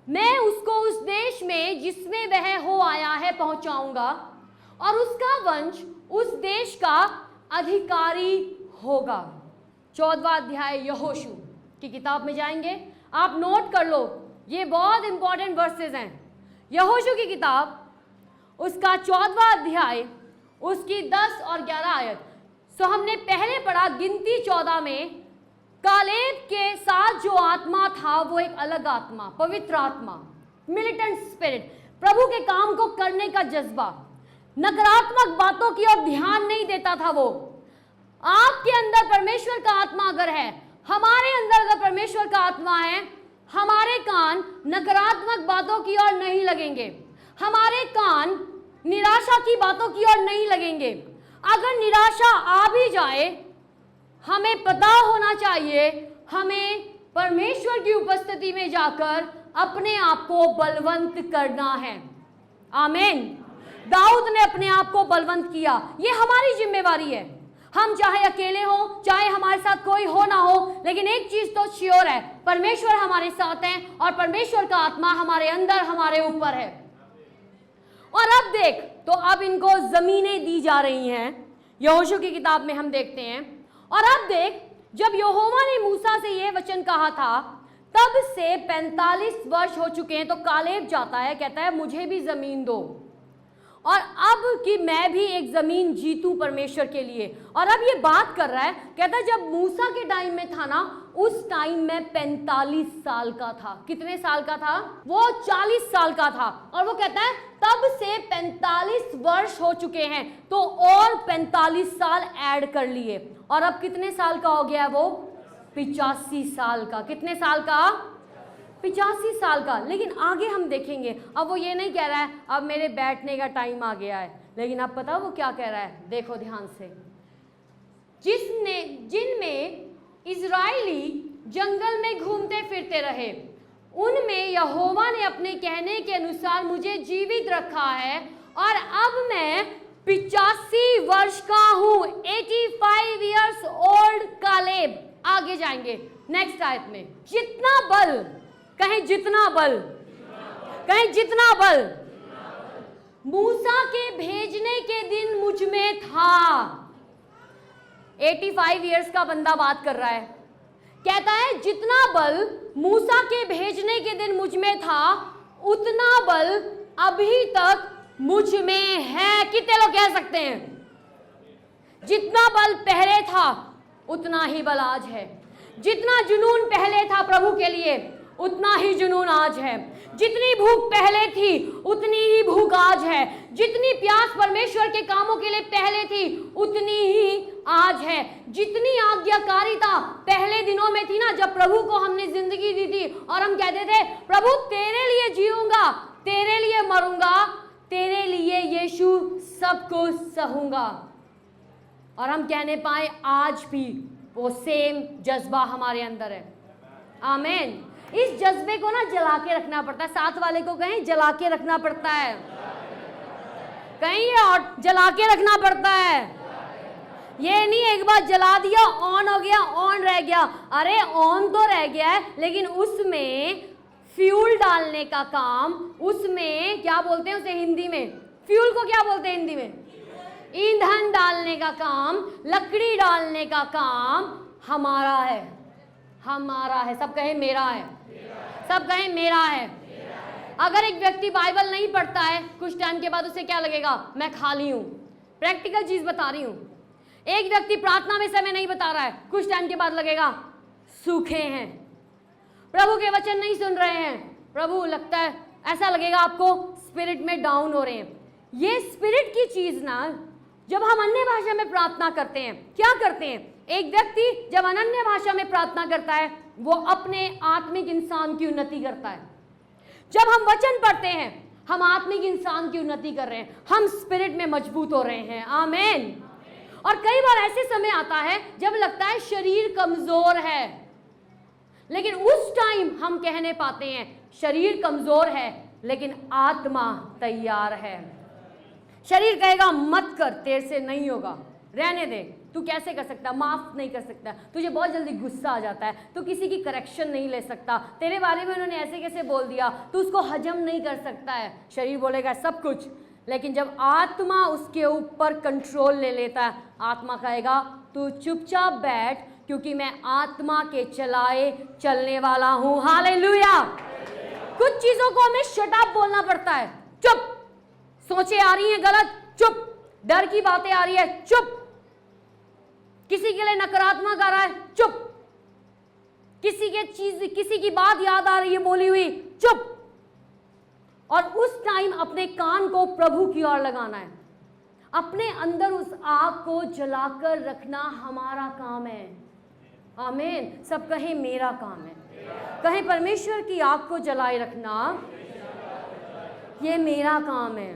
S1: मैं उसको उस देश में जिसमें वह हो आया है पहुंचाऊंगा, और उसका वंश उस देश का अधिकारी होगा। 14वां अध्याय यहोशू की किताब में जाएंगे, आप नोट कर लो, ये बहुत इंपॉर्टेंट वर्सेस हैं। यहोशू की किताब उसका 14वां अध्याय उसकी 10 और 11 आयत। सो हमने पहले पढ़ा गिनती 14 में, कालेब के साथ जो आत्मा था वो एक अलग आत्मा, पवित्र आत्मा, मिलिटेंट स्पिरिट, प्रभु के काम को करने का जज्बा, नकारात्मक बातों की ओर ध्यान नहीं देता था। वो आपके अंदर परमेश्वर का आत्मा अगर है, हमारे अंदर अगर परमेश्वर का आत्मा है, हमारे कान नकारात्मक बातों की ओर नहीं लगेंगे, हमारे कान निराशा की बातों की ओर नहीं लगेंगे। अगर निराशा आ भी जाए, हमें पता होना चाहिए हमें परमेश्वर की उपस्थिति में जाकर अपने आप को बलवंत करना है। आमीन। दाऊद ने अपने आप को बलवंत किया, ये हमारी जिम्मेवारी है। हम चाहे अकेले हो, चाहे हमारे साथ कोई हो ना हो, लेकिन एक चीज तो श्योर है, परमेश्वर हमारे साथ है और परमेश्वर का आत्मा हमारे अंदर, हमारे ऊपर है। और अब देख, तो अब इनको जमीनें दी जा रही हैं, यहोशू की किताब में हम देखते हैं। और अब देख, जब यहोवा ने मूसा से यह वचन कहा था, तब से 45 वर्ष हो चुके हैं। तो कालेब जाता है, कहता है मुझे भी जमीन दो, और अब कि मैं भी एक जमीन जीतूं परमेश्वर के लिए। और अब ये बात कर रहा है, कहता है जब मूसा के टाइम में था ना, उस टाइम में 45 साल का था। कितने साल का था? वो 40 साल का था। और वो कहता है तब से 45 वर्ष हो चुके हैं, तो और 45 साल ऐड कर लिए, और अब कितने साल का हो गया वो? 85 साल का। कितने साल का? 85 साल का। लेकिन आगे हम देखेंगे, अब वो ये नहीं कह रहा है अब मेरे बैठने का टाइम आ गया है, लेकिन अब पता वो क्या कह रहा है? देखो ध्यान से, जिनमें इजराइली जंगल में घूमते फिरते रहे, उनमें यहोवा ने अपने कहने के अनुसार मुझे जीवित रखा है, और अब मैं 85 वर्ष का हूं। 85 ईयर्स ओल्ड कालेब। आगे जाएंगे नेक्स्ट आयत में, जितना बल, कहें जितना बल, कहें जितना बल मूसा के भेजने के दिन मुझ में था। 85 ईयर्स का बंदा बात कर रहा है, कहता है जितना बल मूसा के भेजने के दिन मुझ में था, उतना बल अभी तक मुझ में है। कितने लोग कह सकते हैं? जितना बल पहले था उतना ही बल आज है। जितना जुनून पहले था प्रभु के लिए, उतना ही जुनून आज है। जितनी भूख पहले थी उतनी ही भूख आज है। जितनी प्यास परमेश्वर के कामों के लिए पहले थी उतनी ही आज है। जितनी आज्ञाकारिता पहले दिनों में थी ना, जब प्रभु को हमने जिंदगी दी थी और हम कहते थे प्रभु तेरे लिए जीऊंगा, तेरे लिए मरूंगा, तेरे लिए यीशु सब कुछ सहूंगा, और हम कहने पाए आज भी वो सेम जज्बा हमारे अंदर है। आमीन। इस जज्बे को ना जला के रखना पड़ता है। साथ वाले को कहें जला के रखना पड़ता है, कहीं ये और जला के रखना पड़ता है। ये नहीं एक बार जला दिया ऑन हो गया, ऑन रह गया। अरे ऑन तो रह गया है, लेकिन उसमें फ्यूल डालने का काम, उसमें क्या बोलते हैं उसे हिंदी में? फ्यूल को क्या बोलते हैं हिंदी में? ईंधन डालने का काम, लकड़ी डालने का काम हमारा है, हमारा है। सब कहें मेरा है, सब कहें मेरा है। अगर एक व्यक्ति बाइबल नहीं पढ़ता है, कुछ टाइम के बाद उसे क्या लगेगा? मैं खाली हूं। प्रैक्टिकल चीज बता रही हूं। एक व्यक्ति प्रार्थना में समय नहीं बता रहा है, कुछ टाइम के बाद लगेगा सूखे हैं, प्रभु के वचन नहीं सुन रहे हैं, प्रभु लगता है ऐसा लगेगा आपको स्पिरिट में डाउन हो रहे हैं। ये स्पिरिट की चीज ना, जब हम अन्य भाषा में प्रार्थना करते हैं, क्या करते हैं? एक व्यक्ति जब अनन्य भाषा में प्रार्थना करता है, वो अपने आत्मिक इंसान की उन्नति करता है। जब हम वचन पढ़ते हैं, हम आत्मिक इंसान की उन्नति कर रहे हैं, हम स्पिरिट में मजबूत हो रहे हैं। आमीन। और कई बार ऐसे समय आता है जब लगता है शरीर कमजोर है, लेकिन उस टाइम हम कहने पाते हैं शरीर कमजोर है लेकिन आत्मा तैयार है। शरीर कहेगा मत कर, तेरे से नहीं होगा, रहने दे, तू कैसे कर सकता, माफ नहीं कर सकता, तुझे बहुत जल्दी गुस्सा आ जाता है, तू किसी की करेक्शन नहीं ले सकता, तेरे बारे में उन्होंने ऐसे कैसे बोल दिया, तू उसको हजम नहीं कर सकता है। शरीर बोलेगा सब कुछ, लेकिन जब आत्मा उसके ऊपर कंट्रोल ले लेता है, आत्मा कहेगा तू चुपचाप बैठ, क्योंकि मैं आत्मा के चलाए चलने वाला हूं। हालेलुया। कुछ चीजों को हमें शट अप बोलना पड़ता है। चुप, सोचे आ रही हैं गलत, चुप, डर की बातें आ रही है, चुप, किसी के लिए नकारात्मक आ रहा है, चुप, किसी की बात याद आ रही है बोली हुई, चुप। और उस टाइम अपने कान को प्रभु की ओर लगाना है, अपने अंदर उस आग को जलाकर रखना हमारा काम है। आमीन। सब कहें मेरा काम है। कहीं परमेश्वर की आग को जलाए रखना ये मेरा काम है।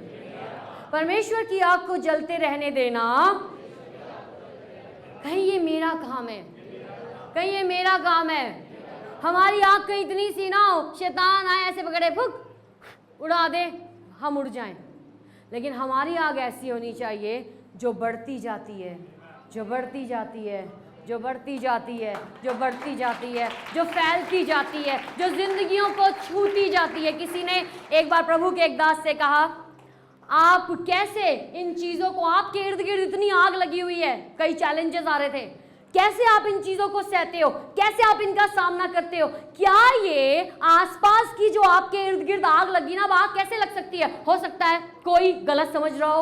S1: परमेश्वर की आग को जलते रहने देना कहीं ये मेरा काम है, कहीं ये मेरा काम है। हमारी आग कहीं इतनी सी ना हो शैतान आए ऐसे पकड़े फुक उड़ा दे हम उड़ जाएं, लेकिन हमारी आग ऐसी होनी चाहिए जो बढ़ती जाती है, जो बढ़ती जाती है, जो बढ़ती जाती है, जो बढ़ती जाती है, जो फैलती जाती है, जो जिंदगियों को छूती जाती है। किसी ने एक बार प्रभु के एक दास से कहा, आप कैसे इन चीज़ों को, आपके इर्द गिर्द इतनी आग लगी हुई है, कई चैलेंजेस आ रहे थे, कैसे आप इन चीज़ों को सहते हो, कैसे आप इनका सामना करते हो? क्या ये आसपास की जो आपके इर्द गिर्द आग लगी ना, वो आग कैसे लग सकती है? हो सकता है कोई गलत समझ रहा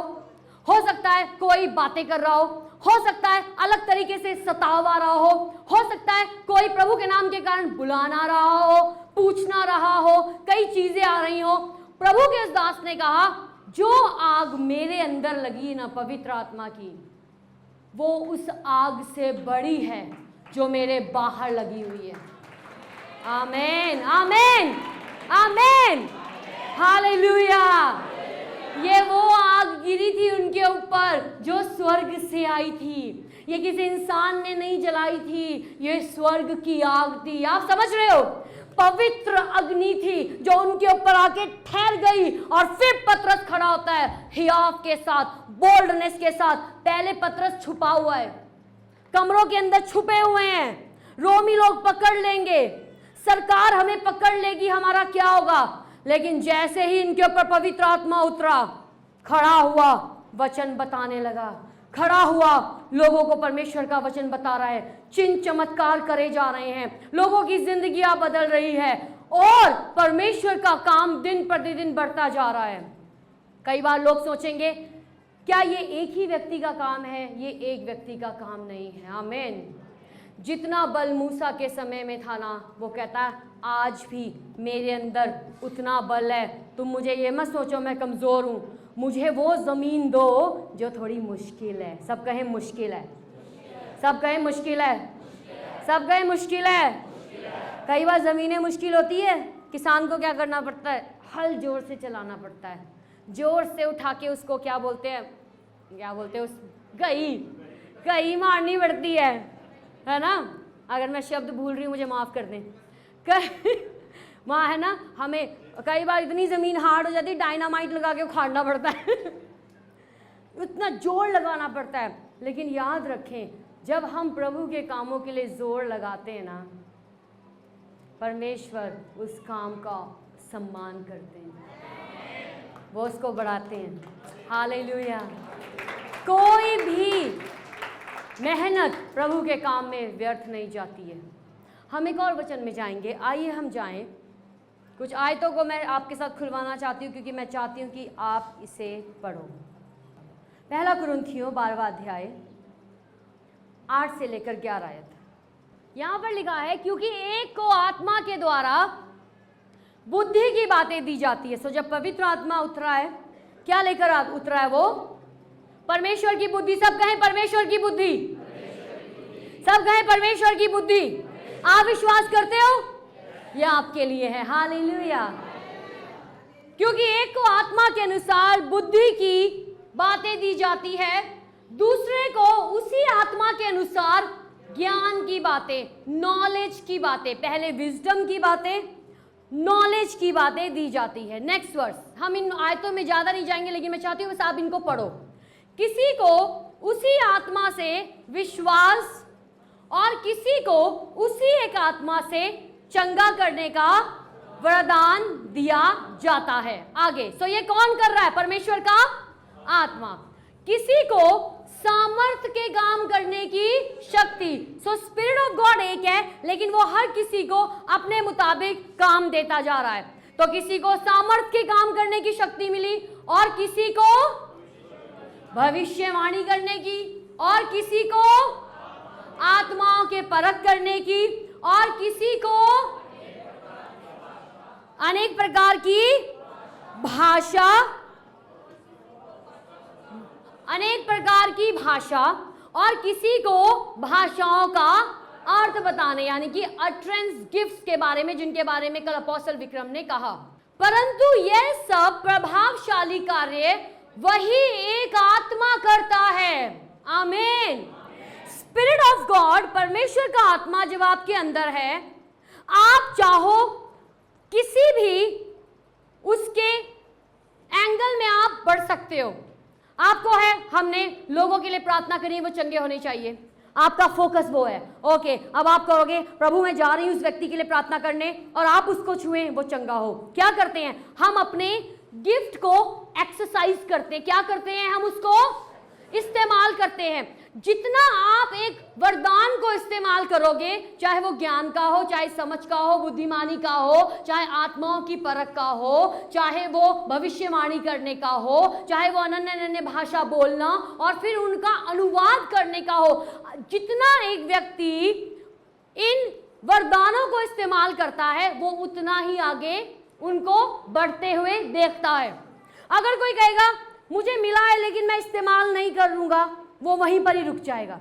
S1: हो सकता है कोई बातें कर रहा हो सकता है अलग तरीके से सताव आ रहा हो सकता है कोई प्रभु के नाम के कारण बुलाना रहा हो, पूछना रहा हो, कई चीजें आ रही हो। प्रभु के इस दास ने कहा, जो आग मेरे अंदर लगी ना पवित्र आत्मा की, वो उस आग से बड़ी है जो मेरे बाहर लगी हुई है। आमीन, आमीन, आमीन, हालेलुया। ये वो आग गिरी थी उनके ऊपर जो स्वर्ग से आई थी, ये किसी इंसान ने नहीं जलाई थी, ये स्वर्ग की आग थी। आप समझ रहे हो? पवित्र अग्नि थी जो उनके ऊपर आके ठहर गई। और फिर पतरस खड़ा होता है हियाव के साथ, बोल्डनेस के साथ। पहले पतरस छुपा हुआ है, कमरों के अंदर छुपे हुए हैं, रोमी लोग पकड़ लेंगे, सरकार हमें पकड़ लेगी, हमारा क्या होगा? लेकिन जैसे ही इनके ऊपर पवित्र आत्मा उतरा, खड़ा हुआ वचन बताने लगा, खड़ा हुआ लोगों को परमेश्वर का वचन बता रहा है, चिन्ह चमत्कार करे जा रहे हैं, लोगों की जिंदगियां बदल रही है और परमेश्वर का काम दिन प्रतिदिन बढ़ता जा रहा है। कई बार लोग सोचेंगे क्या ये एक ही व्यक्ति का काम है? ये एक व्यक्ति का काम नहीं है। आमीन। जितना बल मूसा के समय में था ना, वो कहता है आज भी मेरे अंदर उतना बल है। तुम मुझे ये मत सोचो मैं कमज़ोर हूँ, मुझे वो ज़मीन दो जो थोड़ी मुश्किल है। सब कहें मुश्किल है, सब कहें मुश्किल है, सब कहें मुश्किल है। कई बार ज़मीनें मुश्किल होती है, किसान को क्या करना पड़ता है? हल जोर से चलाना पड़ता है, जोर से उठा के उसको क्या बोलते हैं, उस गई मारनी पड़ती है ना? अगर मैं शब्द भूल रही हूँ मुझे माफ़ कर दें। वहाँ है ना, हमें कई बार इतनी ज़मीन हार्ड हो जाती है, डायनामाइट लगा के उखाड़ना पड़ता है। इतना जोर लगाना पड़ता है। लेकिन याद रखें, जब हम प्रभु के कामों के लिए जोर लगाते हैं ना, परमेश्वर उस काम का सम्मान करते हैं, वो उसको बढ़ाते हैं। हालेलुया। कोई भी मेहनत प्रभु के काम में व्यर्थ नहीं जाती है। हम एक और वचन में जाएंगे, आइए हम जाएं। कुछ आयतों को मैं आपके साथ खुलवाना चाहती हूँ क्योंकि मैं चाहती हूँ कि आप इसे पढ़ो। पहला कुरिन्थियों 12वां अध्याय 8 से लेकर 11 आयत। यहाँ पर लिखा है, क्योंकि एक को आत्मा के द्वारा बुद्धि की बातें दी जाती है। सो जब पवित्र आत्मा उतरा है, क्या लेकर उतरा है? वो परमेश्वर की बुद्धि। सब कहें परमेश्वर की बुद्धि, सब कहें परमेश्वर की बुद्धि। आप विश्वास करते हो? यह आपके लिए है। हालेलुया। क्योंकि एक को आत्मा के अनुसार बुद्धि की बातें दी जाती है, दूसरे को उसी आत्मा के अनुसार ज्ञान की बातें, नॉलेज की बातें, पहले विजडम की बातें, नॉलेज की बातें दी जाती है। Next verse. हम इन आयतों में ज्यादा नहीं जाएंगे, लेकिन मैं चाहती हूँ बस आप इनको पढ़ो। किसी को उसी आत्मा से विश्वास और किसी को उसी एक आत्मा से चंगा करने का वरदान दिया जाता है। आगे। सो ये कौन कर रहा है? परमेश्वर का आत्मा। किसी को सामर्थ के काम करने की शक्ति। सो स्पिरिट ऑफ गॉड एक है, लेकिन वो हर किसी को अपने मुताबिक काम देता जा रहा है। तो किसी को सामर्थ के काम करने की शक्ति मिली, और किसी को भविष्यवाणी करने की, और किसी को आत्माओं के परख करने की, और किसी को अनेक प्रकार की भाषा, अनेक प्रकार की भाषा, और किसी को भाषाओं का अर्थ बताने, यानी कि अट्रेंस गिफ्ट्स के बारे में, जिनके बारे में कल अपोस्टल विक्रम ने कहा। परंतु यह सब प्रभावशाली कार्य वही एक आत्मा करता है। आमीन। स्पिरिट ऑफ गॉड, परमेश्वर का आत्मा जब आपके अंदर है, आप चाहो किसी भी उसके एंगल में आप बढ़ सकते हो। आपको है, हमने लोगों के लिए प्रार्थना करी, वो चंगे होने चाहिए, आपका फोकस वो है। ओके, अब आप कहोगे प्रभु मैं जा रही हूं उस व्यक्ति के लिए प्रार्थना करने, और आप उसको छुएं वो चंगा हो। क्या करते हैं हम? अपने गिफ्ट को एक्सरसाइज करते हैं। क्या करते हैं हम? उसको इस्तेमाल करते हैं। जितना आप एक वरदान को इस्तेमाल करोगे, चाहे वो ज्ञान का हो, चाहे समझ का हो, बुद्धिमानी का हो, चाहे आत्माओं की परख का हो, चाहे वो भविष्यवाणी करने का हो, चाहे वो अनन्य अनन्य भाषा बोलना और फिर उनका अनुवाद करने का हो, जितना एक व्यक्ति इन वरदानों को इस्तेमाल करता है, वो उतना ही आगे उनको बढ़ते हुए देखता है। अगर कोई कहेगा मुझे मिला है लेकिन मैं इस्तेमाल नहीं करूंगा, वो वहीं पर ही रुक जाएगा।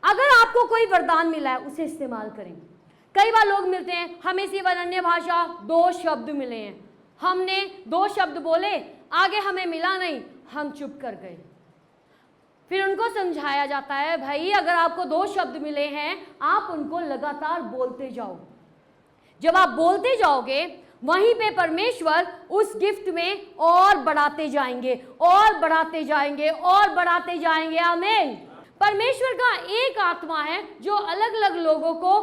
S1: अगर आपको कोई वरदान मिला है, उसे इस्तेमाल करें। कई बार लोग मिलते हैं, हमें सिर्फ अनन्य भाषा 2 शब्द मिले हैं, हमने 2 शब्द बोले, आगे हमें मिला नहीं, हम चुप कर गए। फिर उनको समझाया जाता है, भाई अगर आपको 2 शब्द मिले हैं, आप उनको लगातार बोलते जाओ। जब आप बोलते जाओगे, वहीं पे परमेश्वर उस गिफ्ट में और बढ़ाते जाएंगे, और बढ़ाते जाएंगे, और बढ़ाते जाएंगे। आमीन। परमेश्वर का एक आत्मा है जो अलग अलग लोगों को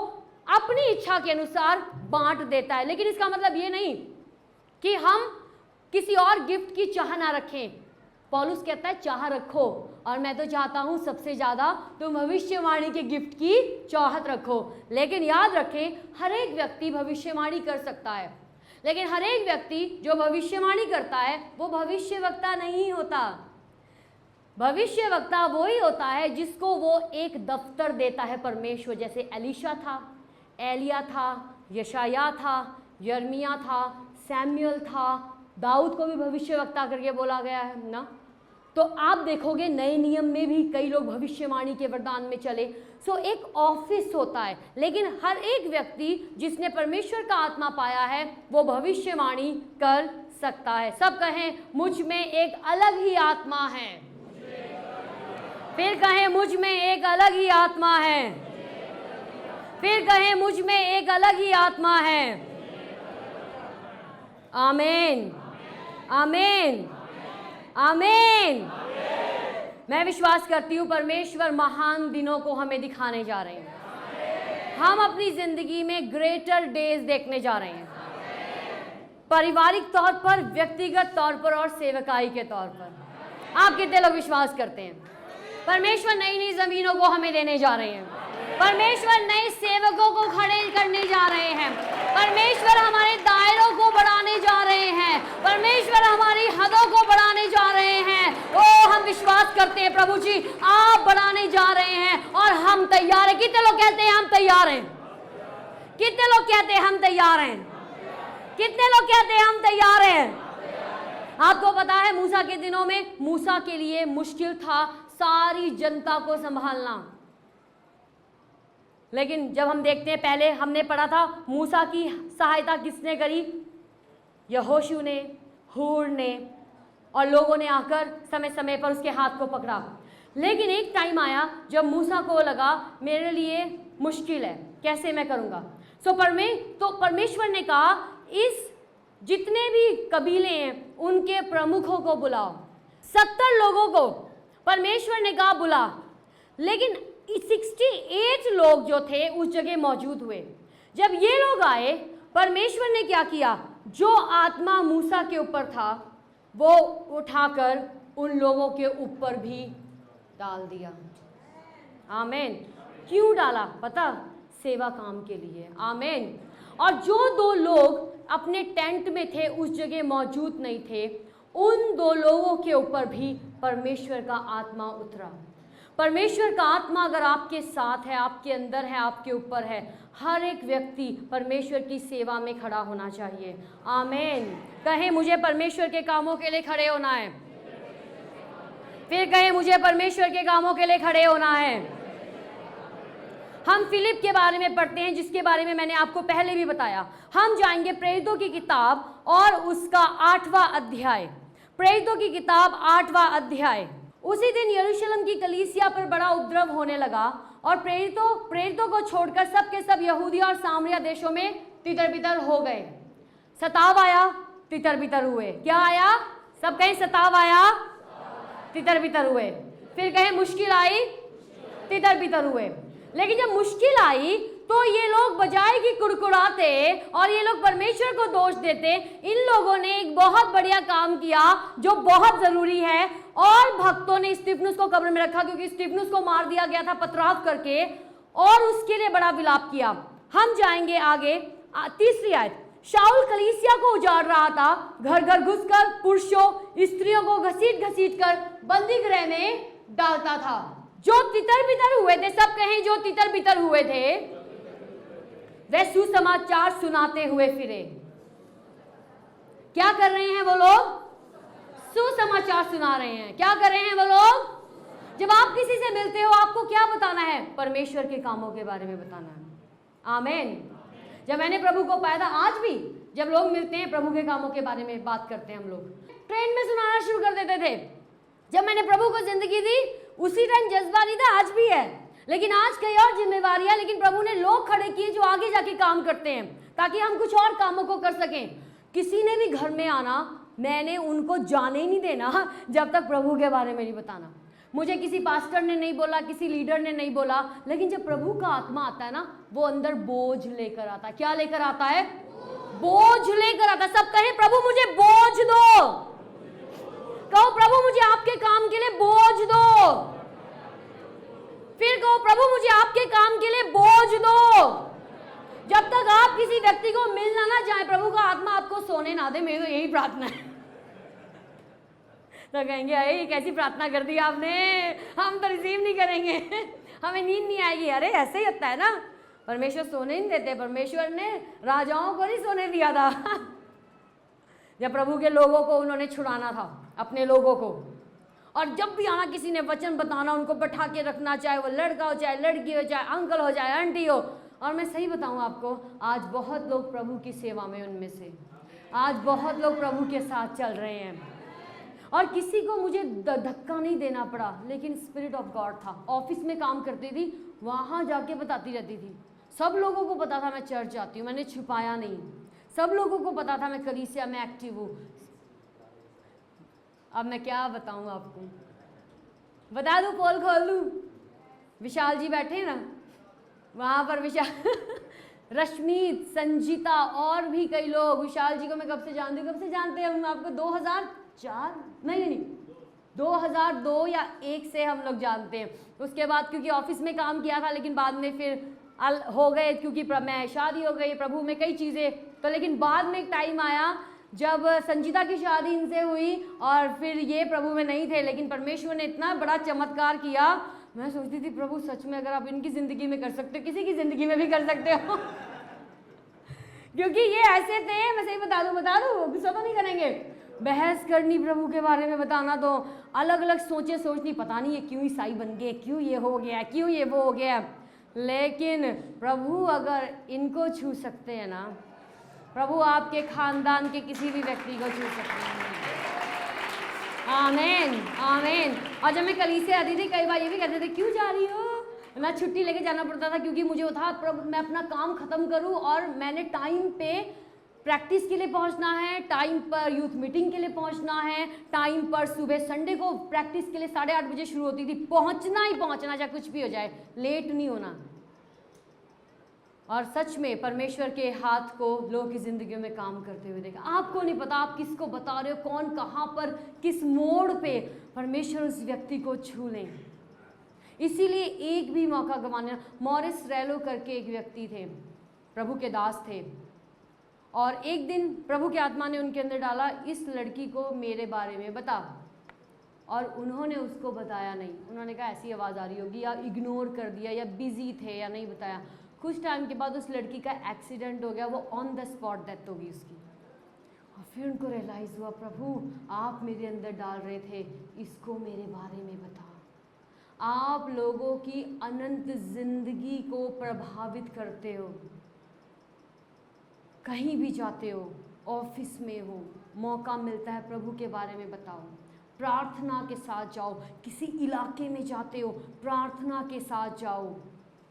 S1: अपनी इच्छा के अनुसार बांट देता है। लेकिन इसका मतलब ये नहीं कि हम किसी और गिफ्ट की चाह ना रखें। पौलुस कहता है चाह रखो, और मैं तो चाहता हूं सबसे ज्यादा तुम भविष्यवाणी के गिफ्ट की चाहत रखो। लेकिन याद रखें, हर एक व्यक्ति भविष्यवाणी कर सकता है, लेकिन हर एक व्यक्ति जो भविष्यवाणी करता है वो भविष्यवक्ता नहीं होता। भविष्यवक्ता वो ही होता है जिसको वो एक दफ्तर देता है परमेश्वर। जैसे एलीशा था, एलिया था, यशाया था, यर्मिया था, सैमुअल था, दाऊद को भी भविष्यवक्ता करके बोला गया है ना। तो आप देखोगे नए नियम में भी कई लोग भविष्यवाणी के वरदान में चले। सो एक ऑफिस होता है, लेकिन हर एक व्यक्ति जिसने परमेश्वर का आत्मा पाया है वो भविष्यवाणी कर सकता है। सब कहें मुझ में एक अलग ही आत्मा है। फिर कहें मुझ में एक अलग ही आत्मा है। फिर कहें मुझ में एक अलग ही आत्मा है। आमीन, आमीन, आमीन। मैं विश्वास करती हूँ परमेश्वर महान दिनों को हमें दिखाने जा रहे हैं। हम अपनी जिंदगी में ग्रेटर डेज देखने जा रहे हैं, पारिवारिक तौर पर, व्यक्तिगत तौर पर और सेवकाई के तौर पर। आप कितने लोग विश्वास करते हैं? परमेश्वर नई नई जमीनों को हमें देने जा रहे हैं। परमेश्वर नए सेवकों को खड़े करने जा रहे हैं। परमेश्वर हमारे दायरों को बढ़ाने जा रहे हैं। परमेश्वर हमारी हदों को बढ़ाने जा रहे हैं। ओ हम विश्वास करते हैं प्रभु जी आप बढ़ाने जा रहे हैं और हम तैयार हैं। कितने लोग कहते हैं हम तैयार हैं? कितने लोग कहते हैं हम तैयार हैं? कितने लोग कहते हैं हम तैयार हैं? आपको पता है मूसा के दिनों में मूसा के लिए मुश्किल था सारी जनता को संभालना। लेकिन जब हम देखते हैं, पहले हमने पढ़ा था मूसा की सहायता किसने करी? यहोशू ने, हूर ने, और लोगों ने आकर समय समय पर उसके हाथ को पकड़ा। लेकिन एक टाइम आया जब मूसा को लगा मेरे लिए मुश्किल है, कैसे मैं करूँगा। तो परमेश्वर ने कहा इस जितने भी कबीले हैं उनके प्रमुखों को बुलाओ। 70 लोगों को परमेश्वर ने कहा बुला। लेकिन 68 लोग जो थे उस जगह मौजूद हुए। जब ये लोग आए, परमेश्वर ने क्या किया? जो आत्मा मूसा के ऊपर था वो उठाकर उन लोगों के ऊपर भी डाल दिया। आमीन। क्यों डाला पता? सेवा काम के लिए। आमीन। और जो 2 लोग अपने टेंट में थे उस जगह मौजूद नहीं थे, उन 2 लोगों के ऊपर भी परमेश्वर का आत्मा उतरा। परमेश्वर का आत्मा अगर आपके साथ है, आपके अंदर है, आपके ऊपर है, हर एक व्यक्ति परमेश्वर की सेवा में खड़ा होना चाहिए। आमीन। कहें मुझे परमेश्वर के कामों के लिए खड़े होना है। फिर कहें मुझे परमेश्वर के कामों के लिए खड़े होना है। हम फिलिप के बारे में पढ़ते हैं, जिसके बारे में मैंने आपको पहले भी बताया। हम जाएंगे प्रेरितों की किताब और उसका 8वां अध्याय। प्रेरितों की किताब 8वां अध्याय। उसी दिन यरूशलेम की कलीसिया पर बड़ा उपद्रव होने लगा और प्रेरितों को छोड़कर सब के सब यहूदिया और सामरिया देशों में तितर बितर हो गए। सताव आया, तितर बितर हुए। क्या आया? सब कहें सताव आया, तितर बितर हुए। फिर कहें मुश्किल आई, तितर बितर हुए। लेकिन जब मुश्किल आई तो ये लोग बजाय कि कुड़कुड़ाते और ये लोग परमेश्वर को दोष देते, इन लोगों ने एक बहुत बढ़िया काम किया जो बहुत जरूरी है। और भक्तों ने स्तिफनुस को कब्र में रखा, क्योंकि स्तिफनुस को मार दिया गया था पथराव करके, और उसके लिए बड़ा विलाप किया। हम जाएंगे आगे, तीसरी आयत। शाऊल कलीसिया को उजाड़ रहा था, घर घर घुसकर पुरुषों स्त्रियों को घसीट घसीट कर बंदी गृह में डालता था। जो तितर बितर हुए थे, सब कहें जो तितर बितर हुए थे, वे सुसमाचार सुनाते हुए फिरे। क्या कर रहे हैं वो लोग? सुसमाचार सुना रहे हैं। क्या कर रहे हैं वो लोग? जब आप किसी से मिलते हो, आपको क्या बताना है? परमेश्वर के कामों के बारे में बताना है। आमीन। जब मैंने प्रभु को पाया था, आज भी जब लोग मिलते हैं प्रभु के कामों के बारे में बात करते हैं। हम लोग ट्रेन में सुनाना शुरू कर देते थे। जब मैंने प्रभु को जिंदगी दी, उसी टाइम जज्बा नहीं था, आज भी है, लेकिन आज कई और जिम्मेवारी है। लेकिन प्रभु ने लोग खड़े किए जो आगे जाके काम करते हैं, ताकि हम कुछ और कामों को कर सकें। किसी ने भी घर में आना, मैंने उनको जाने ही नहीं देना जब तक प्रभु के बारे में नहीं बताना। मुझे किसी पास्टर ने नहीं बोला, किसी लीडर ने नहीं बोला, लेकिन जब प्रभु का आत्मा आता है ना, वो अंदर बोझ लेकर आता है। क्या लेकर आता है? बोझ लेकर आता है। सब कहें प्रभु मुझे बोझ दो। कहो प्रभु मुझे आपके काम के लिए बोझ दो। फिर कहो प्रभु मुझे आपके काम के लिए बोझ दो। जब तक आप किसी व्यक्ति को मिलना ना जाए, प्रभु का आत्मा आपको सोने ना दे। मेरी तो यही प्रार्थना है। तो कहेंगे अरे कैसी प्रार्थना कर दी आपने, हम तो रिसीव नहीं करेंगे, हमें नींद नहीं आएगी। अरे ऐसे ही होता है ना, परमेश्वर सोने नहीं देते। परमेश्वर ने राजाओं को नहीं सोने दिया था। जब प्रभु के लोगों को उन्होंने छुड़ाना था, अपने लोगों को, और जब भी आना किसी ने वचन बताना, उनको बैठा के रखना, चाहे वो लड़का हो, चाहे लड़की हो, चाहे अंकल हो, चाहे आंटी हो। और मैं सही बताऊं आपको, आज बहुत लोग प्रभु की सेवा में, उनमें से आज बहुत लोग प्रभु के साथ चल रहे हैं। और किसी को मुझे धक्का नहीं देना पड़ा, लेकिन स्पिरिट ऑफ गॉड था। ऑफिस में काम करती थी, वहाँ जाके बताती रहती थी। सब लोगों को पता था मैं चर्च जाती हूँ, मैंने छुपाया नहीं। सब लोगों को पता था मैं कलीसिया में एक्टिव हूँ। अब मैं क्या बताऊँ आपको, बता दूँ, पोल खोल दूँ? विशाल जी बैठे हैं ना वहाँ पर, विशाल रश्मीत, संजीता और भी कई लोग। विशाल जी को मैं कब से जानती हूँ, कब से जानते हैं हम आपको? 2004 नहीं 2002 या 1 से हम लोग जानते हैं। उसके बाद क्योंकि ऑफिस में काम किया था, लेकिन बाद में फिर हो गए, क्योंकि मैं शादी हो गई, प्रभु में कई चीज़ें। तो लेकिन बाद में एक टाइम आया जब संजीता की शादी इनसे हुई और फिर ये प्रभु में नहीं थे, लेकिन परमेश्वर ने इतना बड़ा चमत्कार किया। मैं सोचती थी प्रभु सच में अगर आप इनकी ज़िंदगी में कर सकते हो, किसी की ज़िंदगी में भी कर सकते हो। क्योंकि ये ऐसे थे, मैं सही बता दूँ, गुस्सा तो नहीं करेंगे। बहस करनी प्रभु के बारे में बताना, तो अलग अलग सोचनी, पता नहीं ये क्यों ईसाई बन गए, क्यों ये हो गया, क्यों ये वो हो गया। लेकिन प्रभु अगर इनको छू सकते हैं ना, प्रभु आपके खानदान के किसी भी व्यक्ति को छू सकते हैं। आमीन आमीन। और जब मैं कलीसिया आती थी, कई बार ये भी कहते थे क्यों जा रही हो, मैं छुट्टी लेके जाना पड़ता था, क्योंकि मुझे वो था प्रभु मैं अपना काम ख़त्म करूं और मैंने टाइम पे प्रैक्टिस के लिए पहुंचना है, टाइम पर यूथ मीटिंग के लिए पहुंचना है, टाइम पर सुबह संडे को प्रैक्टिस के लिए 8:30 बजे शुरू होती थी, पहुंचना ही पहुंचना, चाहे कुछ भी हो जाए, लेट नहीं होना। और सच में परमेश्वर के हाथ को लोगों की ज़िंदगी में काम करते हुए देखा। आपको नहीं पता आप किसको बता रहे हो, कौन कहाँ पर किस मोड़ पे परमेश्वर उस व्यक्ति को छू लें। इसीलिए एक भी मौका गंवाना। मॉरिस रेलो करके एक व्यक्ति थे, प्रभु के दास थे, और एक दिन प्रभु के आत्मा ने उनके अंदर डाला, इस लड़की को मेरे बारे में बता। और उन्होंने उसको बताया नहीं। उन्होंने कहा ऐसी आवाज़ आ रही होगी, या इग्नोर कर दिया, या बिजी थे, या नहीं बताया। कुछ टाइम के बाद उस लड़की का एक्सीडेंट हो गया, वो ऑन द स्पॉट डेथ हो गई उसकी। और फिर उनको रियलाइज़ हुआ, प्रभु आप मेरे अंदर डाल रहे थे, इसको मेरे बारे में बता। आप लोगों की अनंत जिंदगी को प्रभावित करते हो। कहीं भी जाते हो, ऑफिस में हो, मौका मिलता है प्रभु के बारे में बताओ, प्रार्थना के साथ जाओ। किसी इलाके में जाते हो, प्रार्थना के साथ जाओ।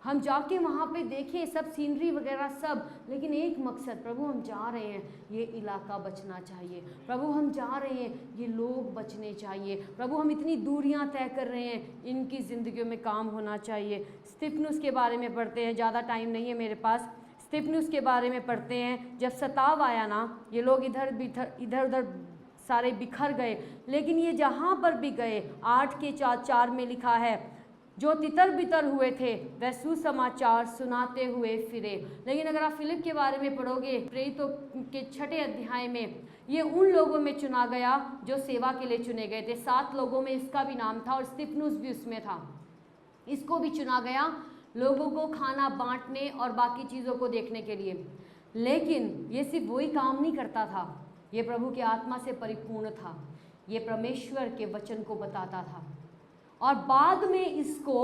S1: हम जाके वहाँ पे देखें सब सीनरी वगैरह सब, लेकिन एक मकसद, प्रभु हम जा रहे हैं, ये इलाका बचना चाहिए। प्रभु हम जा रहे हैं, ये लोग बचने चाहिए। प्रभु हम इतनी दूरियां तय कर रहे हैं, इनकी ज़िंदगियों में काम होना चाहिए। स्तिफनुस के बारे में पढ़ते हैं, ज़्यादा टाइम नहीं है मेरे पास। स्तिफनुस के बारे में पढ़ते हैं। जब सताव आया ना, ये लोग इधर उधर सारे बिखर गए, लेकिन ये जहाँ पर भी गए, 8:4 में लिखा है, जो तितर बितर हुए थे वह सुसमाचार सुनाते हुए फिरे। लेकिन अगर आप फिलिप के बारे में पढ़ोगे, प्रेरितों के 6 अध्याय में, ये उन लोगों में चुना गया जो सेवा के लिए चुने गए थे। 7 लोगों में इसका भी नाम था और स्तिफनुस भी उसमें था। इसको भी चुना गया लोगों को खाना बांटने और बाकी चीज़ों को देखने के लिए। लेकिन ये सिर्फ वही काम नहीं करता था, ये प्रभु की आत्मा से परिपूर्ण था, ये परमेश्वर के वचन को बताता था। और बाद में इसको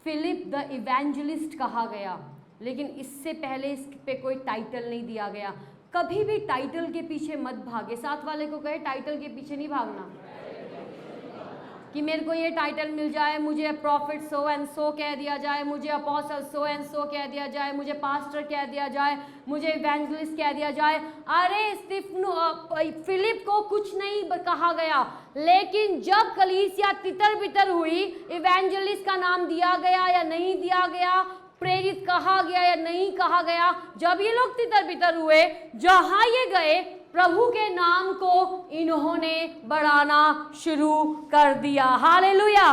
S1: फिलिप द इवेंजलिस्ट कहा गया, लेकिन इससे पहले इस पे कोई टाइटल नहीं दिया गया। कभी भी टाइटल के पीछे मत भागे। साथ वाले को कहे टाइटल के पीछे नहीं भागना, कि मेरे को ये टाइटल मिल जाए, मुझे प्रॉफिट सो एंड सो कह दिया जाए, मुझे अपोस्टल सो एंड सो कह दिया जाए, मुझे पास्टर कह दिया जाए, मुझे इवेंजलिस्ट कह दिया जाए। अरे फिलिप को कुछ नहीं कहा गया, लेकिन जब कलीसिया तितर बितर हुई, इवेंजलिस्ट का नाम दिया गया या नहीं दिया गया, प्रेरित कहा गया या नहीं कहा गया, जब ये लोग तितर बितर हुए, जहां ये गए, प्रभु के नाम को इन्होंने बढ़ाना शुरू कर दिया। हालेलुया।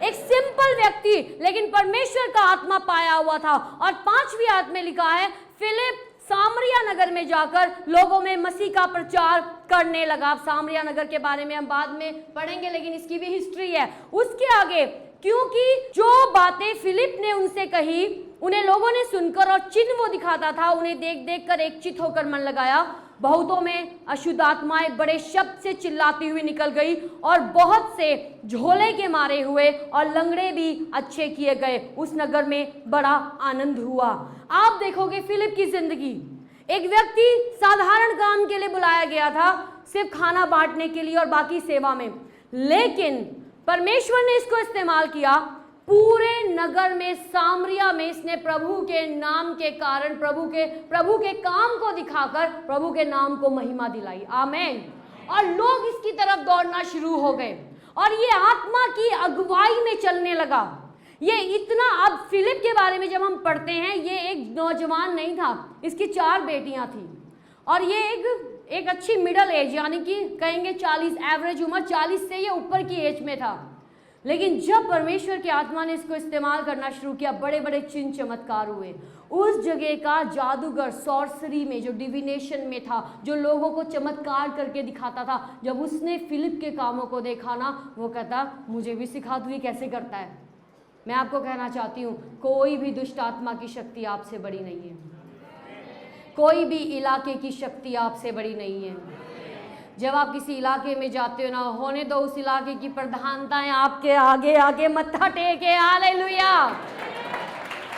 S1: एक सिंपल व्यक्ति, लेकिन परमेश्वर का आत्मा पाया हुआ था। और 5वीं आयत में लिखा है, फिलिप सामरिया नगर में जाकर लोगों में मसीह का प्रचार करने लगा। सामरिया नगर के बारे में हम बाद में पढ़ेंगे, लेकिन इसकी भी हिस्ट्री है। उसके आगे, क्योंकि जो बातें फिलिप ने उनसे कही, उन्हें लोगों ने सुनकर और चिन्ह वो दिखाता था, उन्हें देख देख कर एक चित होकर मन लगाया। बहुतों में अशुद्ध आत्माएं बड़े शब्द से चिल्लाती हुई निकल गई और बहुत से झोले के मारे हुए और लंगड़े भी अच्छे किए गए। उस नगर में बड़ा आनंद हुआ। आप देखोगे फिलिप की जिंदगी, एक व्यक्ति साधारण काम के लिए बुलाया गया था, सिर्फ खाना बांटने के लिए और बाकी सेवा में, लेकिन परमेश्वर ने इसको इस्तेमाल किया। पूरे नगर में, सामरिया में, इसने प्रभु के नाम के कारण, प्रभु के काम को दिखाकर प्रभु के नाम को महिमा दिलाई। आमीन। और लोग इसकी तरफ दौड़ना शुरू हो गए और ये आत्मा की अगुवाई में चलने लगा। ये इतना, अब फिलिप के बारे में जब हम पढ़ते हैं, ये एक नौजवान नहीं था, इसकी 4 बेटियां थी और ये एक अच्छी मिडल एज, यानी कि कहेंगे 40, एवरेज उम्र 40 से ये ऊपर की एज में था। लेकिन जब परमेश्वर की आत्मा ने इसको इस्तेमाल करना शुरू किया, बड़े बड़े चिन्ह चमत्कार हुए। उस जगह का जादूगर सॉर्सरी में, जो डिविनेशन में था, जो लोगों को चमत्कार करके दिखाता था, जब उसने फिलिप के कामों को देखा ना, वो कहता मुझे भी सिखा, तू ये कैसे करता है। मैं आपको कहना चाहती हूँ, कोई भी दुष्ट आत्मा की शक्ति आपसे बड़ी नहीं है, कोई भी इलाके की शक्ति आपसे बड़ी नहीं है। जब आप किसी इलाके में जाते हो ना, होने दो उस इलाके की प्रधानताएं आपके आगे आगे मत्था टेके, हालेलुया,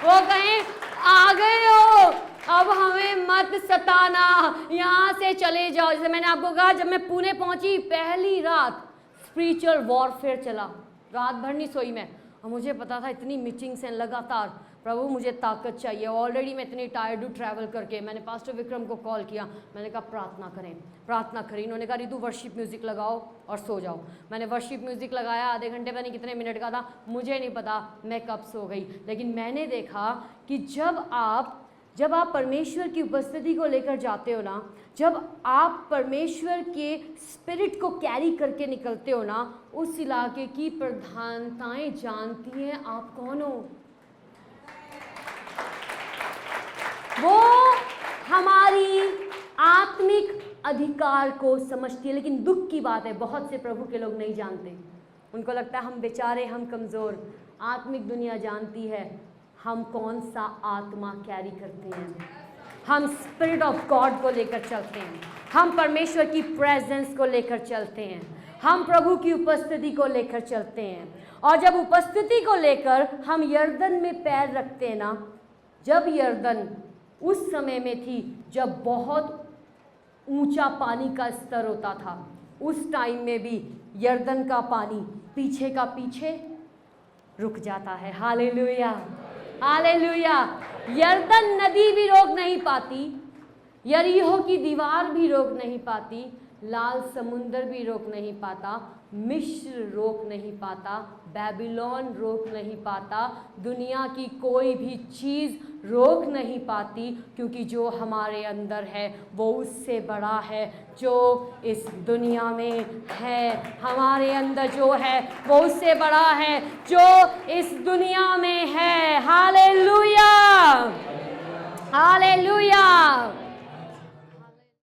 S1: वो कहें आ गए हो, अब हमें मत सताना, यहाँ से चले जाओ। जैसे मैंने आपको कहा, जब मैं पुणे पहुंची, पहली रात स्पिरिचुअल वॉरफेयर चला, रात भर नहीं सोई मैं। और मुझे पता था इतनी मीटिंग्स हैं लगातार, प्रभु मुझे ताकत चाहिए। ऑलरेडी मैं इतनी टायर्ड हूँ ट्रैवल करके। मैंने पास्टर विक्रम को कॉल किया, मैंने कहा प्रार्थना करें। इन्होंने कहा रितु वर्शिप म्यूज़िक लगाओ और सो जाओ। मैंने वर्शिप म्यूज़िक लगाया, आधे घंटे पता नहीं कितने मिनट का था, मुझे नहीं पता मैं कब सो गई। लेकिन मैंने देखा कि जब आप परमेश्वर की उपस्थिति को लेकर जाते हो ना, जब आप परमेश्वर के स्पिरिट को कैरी करके निकलते हो ना, उस इलाके की प्रधानताएं जानती हैं आप कौन हो। वो हमारी आत्मिक अधिकार को समझती है। लेकिन दुख की बात है, बहुत से प्रभु के लोग नहीं जानते। उनको लगता है हम बेचारे, हम कमज़ोर। आत्मिक दुनिया जानती है हम कौन सा आत्मा कैरी करते हैं। हम स्पिरिट ऑफ गॉड को लेकर चलते हैं। हम परमेश्वर की प्रेजेंस को लेकर चलते हैं, हम प्रभु की उपस्थिति को लेकर चलते हैं। और जब उपस्थिति को लेकर हम यरदन में पैर रखते हैं ना, जब यरदन उस समय में थी जब बहुत ऊंचा पानी का स्तर होता था, उस टाइम में भी यरदन का पानी पीछे का पीछे रुक जाता है। Hallelujah, hallelujah. यरदन नदी भी रोक नहीं पाती, यरीहो की दीवार भी रोक नहीं पाती, लाल समुंदर भी रोक नहीं पाता, मिस्र रोक नहीं पाता, बेबीलोन रोक नहीं पाता, दुनिया की कोई भी चीज़ रोक नहीं पाती, क्योंकि जो हमारे अंदर है वो उससे बड़ा है जो इस दुनिया में है। हमारे अंदर जो है वो उससे बड़ा है जो इस दुनिया में है। Hallelujah, hallelujah.